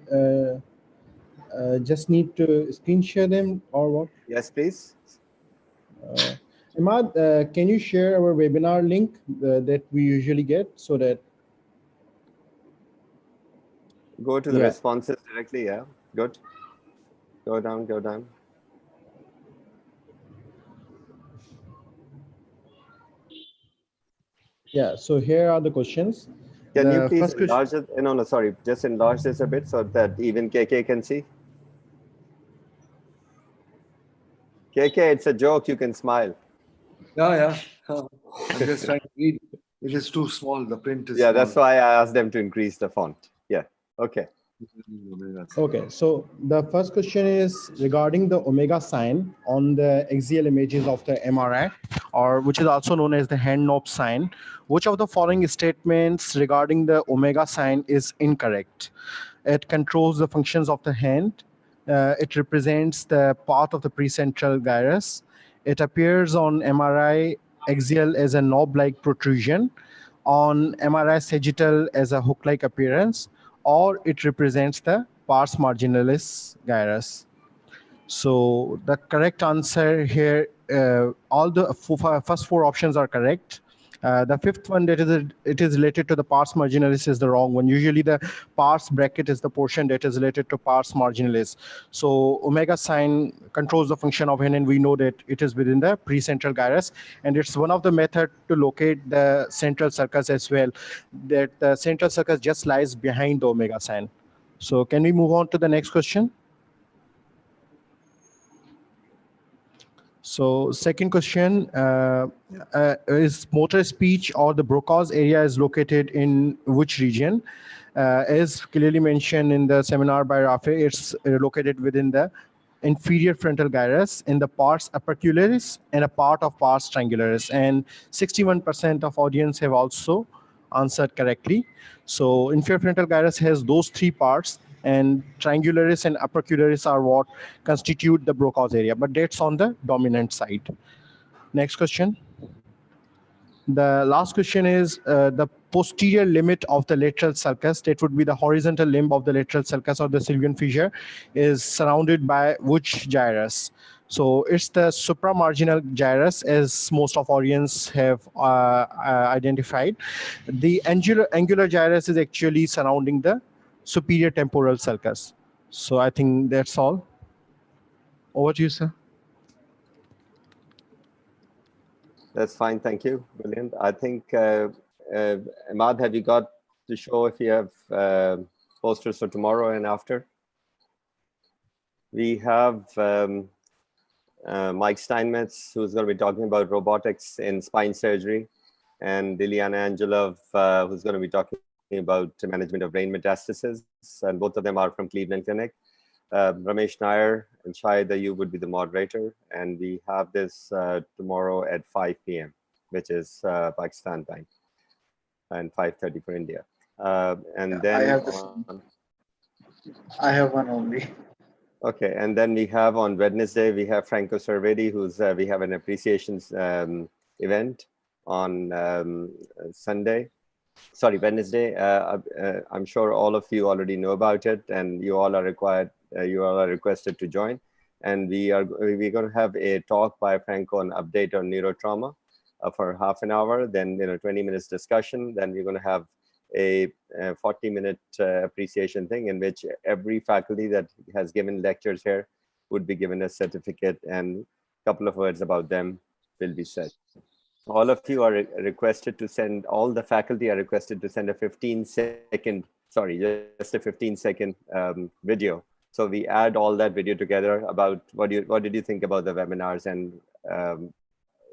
just need to screen share them or what? Yes, please. Imad, can you share our webinar link that we usually get, so that go to the responses directly? Yeah, good. Go down. Yeah, so here are the questions. Can you please enlarge it? No, sorry. Just enlarge this a bit so that even KK can see. KK, it's a joke. You can smile. Yeah. I'm just trying to read. It is too small. The print is Yeah, small. that's why I asked them to increase the font. Yeah. Okay. Okay, so the first question is regarding the omega sign on the axial images of the MRI, or which is also known as the hand knob sign. Which of the following statements regarding the omega sign is incorrect? It controls the functions of the hand. It represents the path of the precentral gyrus. It appears on MRI axial as a knob-like protrusion, on MRI sagittal as a hook-like appearance, or it represents the pars marginalis gyrus. So the correct answer here, all the first four options are correct. The fifth one, that it is related to the pars marginalis, is the wrong one. Usually the pars bracket is the portion that is related to pars marginalis. So omega sign controls the function of hand, and we know that it is within the precentral gyrus, and it's one of the method to locate the central sulcus as well, that the central sulcus just lies behind the omega sign. So can we move on to the next question? So second question, is motor speech or the Broca's area is located in which region? As clearly mentioned in the seminar by Rafe, it's located within the inferior frontal gyrus, in the pars opercularis and a part of pars triangularis. And 61% of audience have also answered correctly. So inferior frontal gyrus has those three parts, and triangularis and opercularis are what constitute the Broca's area, but that's on the dominant side. Next question. The last question is the posterior limit of the lateral sulcus, that would be the horizontal limb of the lateral sulcus or the Sylvian fissure, is surrounded by which gyrus? So it's the supramarginal gyrus, as most of audience have identified. The angular gyrus is actually surrounding the superior temporal sulcus. So I think that's all. Over to you, sir. That's fine. Thank you. Brilliant. I think, Ahmad, have you got to show if you have posters for tomorrow and after? We have Mike Steinmetz, who's going to be talking about robotics in spine surgery, and Liliana Angelov, who's going to be talking about management of brain metastasis. And both of them are from Cleveland Clinic. Ramesh Nair and Shahid Ayub would be the moderator, and we have this tomorrow at 5 p.m., which is Pakistan time, and 5:30 for India. And then I have one only. Okay, and then we have on Wednesday, we have Franco Cervedi, who's we have an appreciation event on Wednesday. I'm sure all of you already know about it, and you all are requested to join. And we're going to have a talk by Franco on update on neurotrauma for half an hour, then 20 minutes discussion. Then we're going to have a 40-minute appreciation thing, in which every faculty that has given lectures here would be given a certificate, and a couple of words about them will be said. All of you are requested to send, all the faculty are requested to send a 15-second, just a 15-second video. So we add all that video together about what did you think about the webinars, and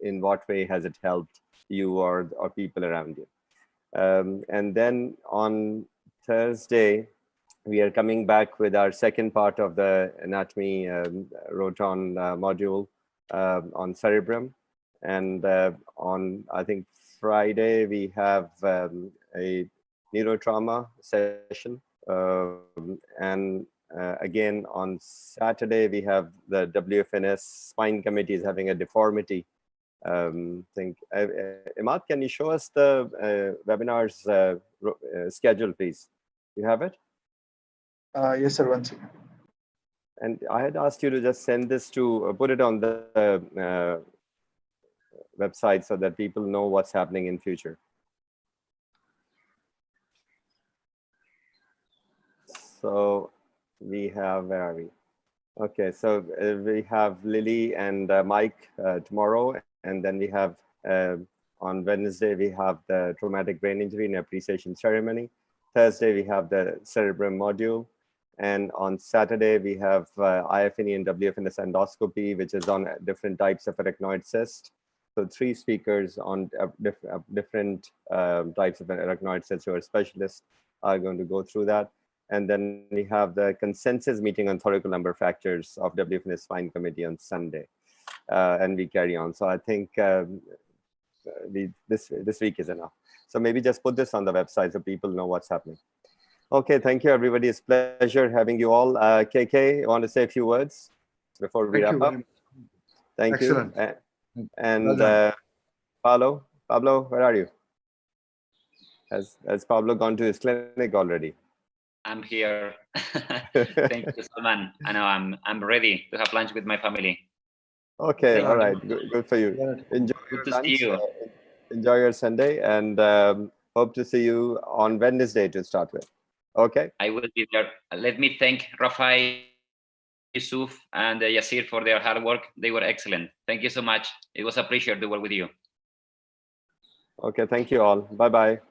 in what way has it helped you or people around you. And then on Thursday, we are coming back with our second part of the anatomy Rhoton module on cerebrum. And on, I think, Friday, we have a neurotrauma session. And again, on Saturday, we have the WFNS spine committee is having a deformity thing. Imad, can you show us the webinars schedule, please? You have it? Yes, sir, one second. And I had asked you to just send this to, put it on the website so that people know what's happening in future. So we have, where are we? Okay, so we have Lily and Mike tomorrow, and then we have on Wednesday, we have the traumatic brain injury and appreciation ceremony. Thursday, we have the cerebrum module. And on Saturday, we have IFNE and WFNS endoscopy, which is on different types of arachnoid cyst. So 3 speakers on different types of arachnoid cysts who are specialists are going to go through that. And then we have the consensus meeting on thoracolumbar fractures of WFNS Spine Committee on Sunday. And we carry on. So I think this week is enough. So maybe just put this on the website so people know what's happening. Okay, thank you, everybody. It's a pleasure having you all. KK, you want to say a few words before we wrap up? Thank Excellent. you. And Well Pablo, where are you? Has Pablo gone to his clinic already? I'm here. Thank you, Salman. I know I'm ready to have lunch with my family. Okay, all right, good for you. Enjoy your lunch. Enjoy your Sunday, and hope to see you on Wednesday to start with. Okay. I will be there. Let me thank Rafael, Yusuf, and Yasir for their hard work. They were excellent. Thank you so much. It was a pleasure to work with you. Okay, thank you all. Bye-bye.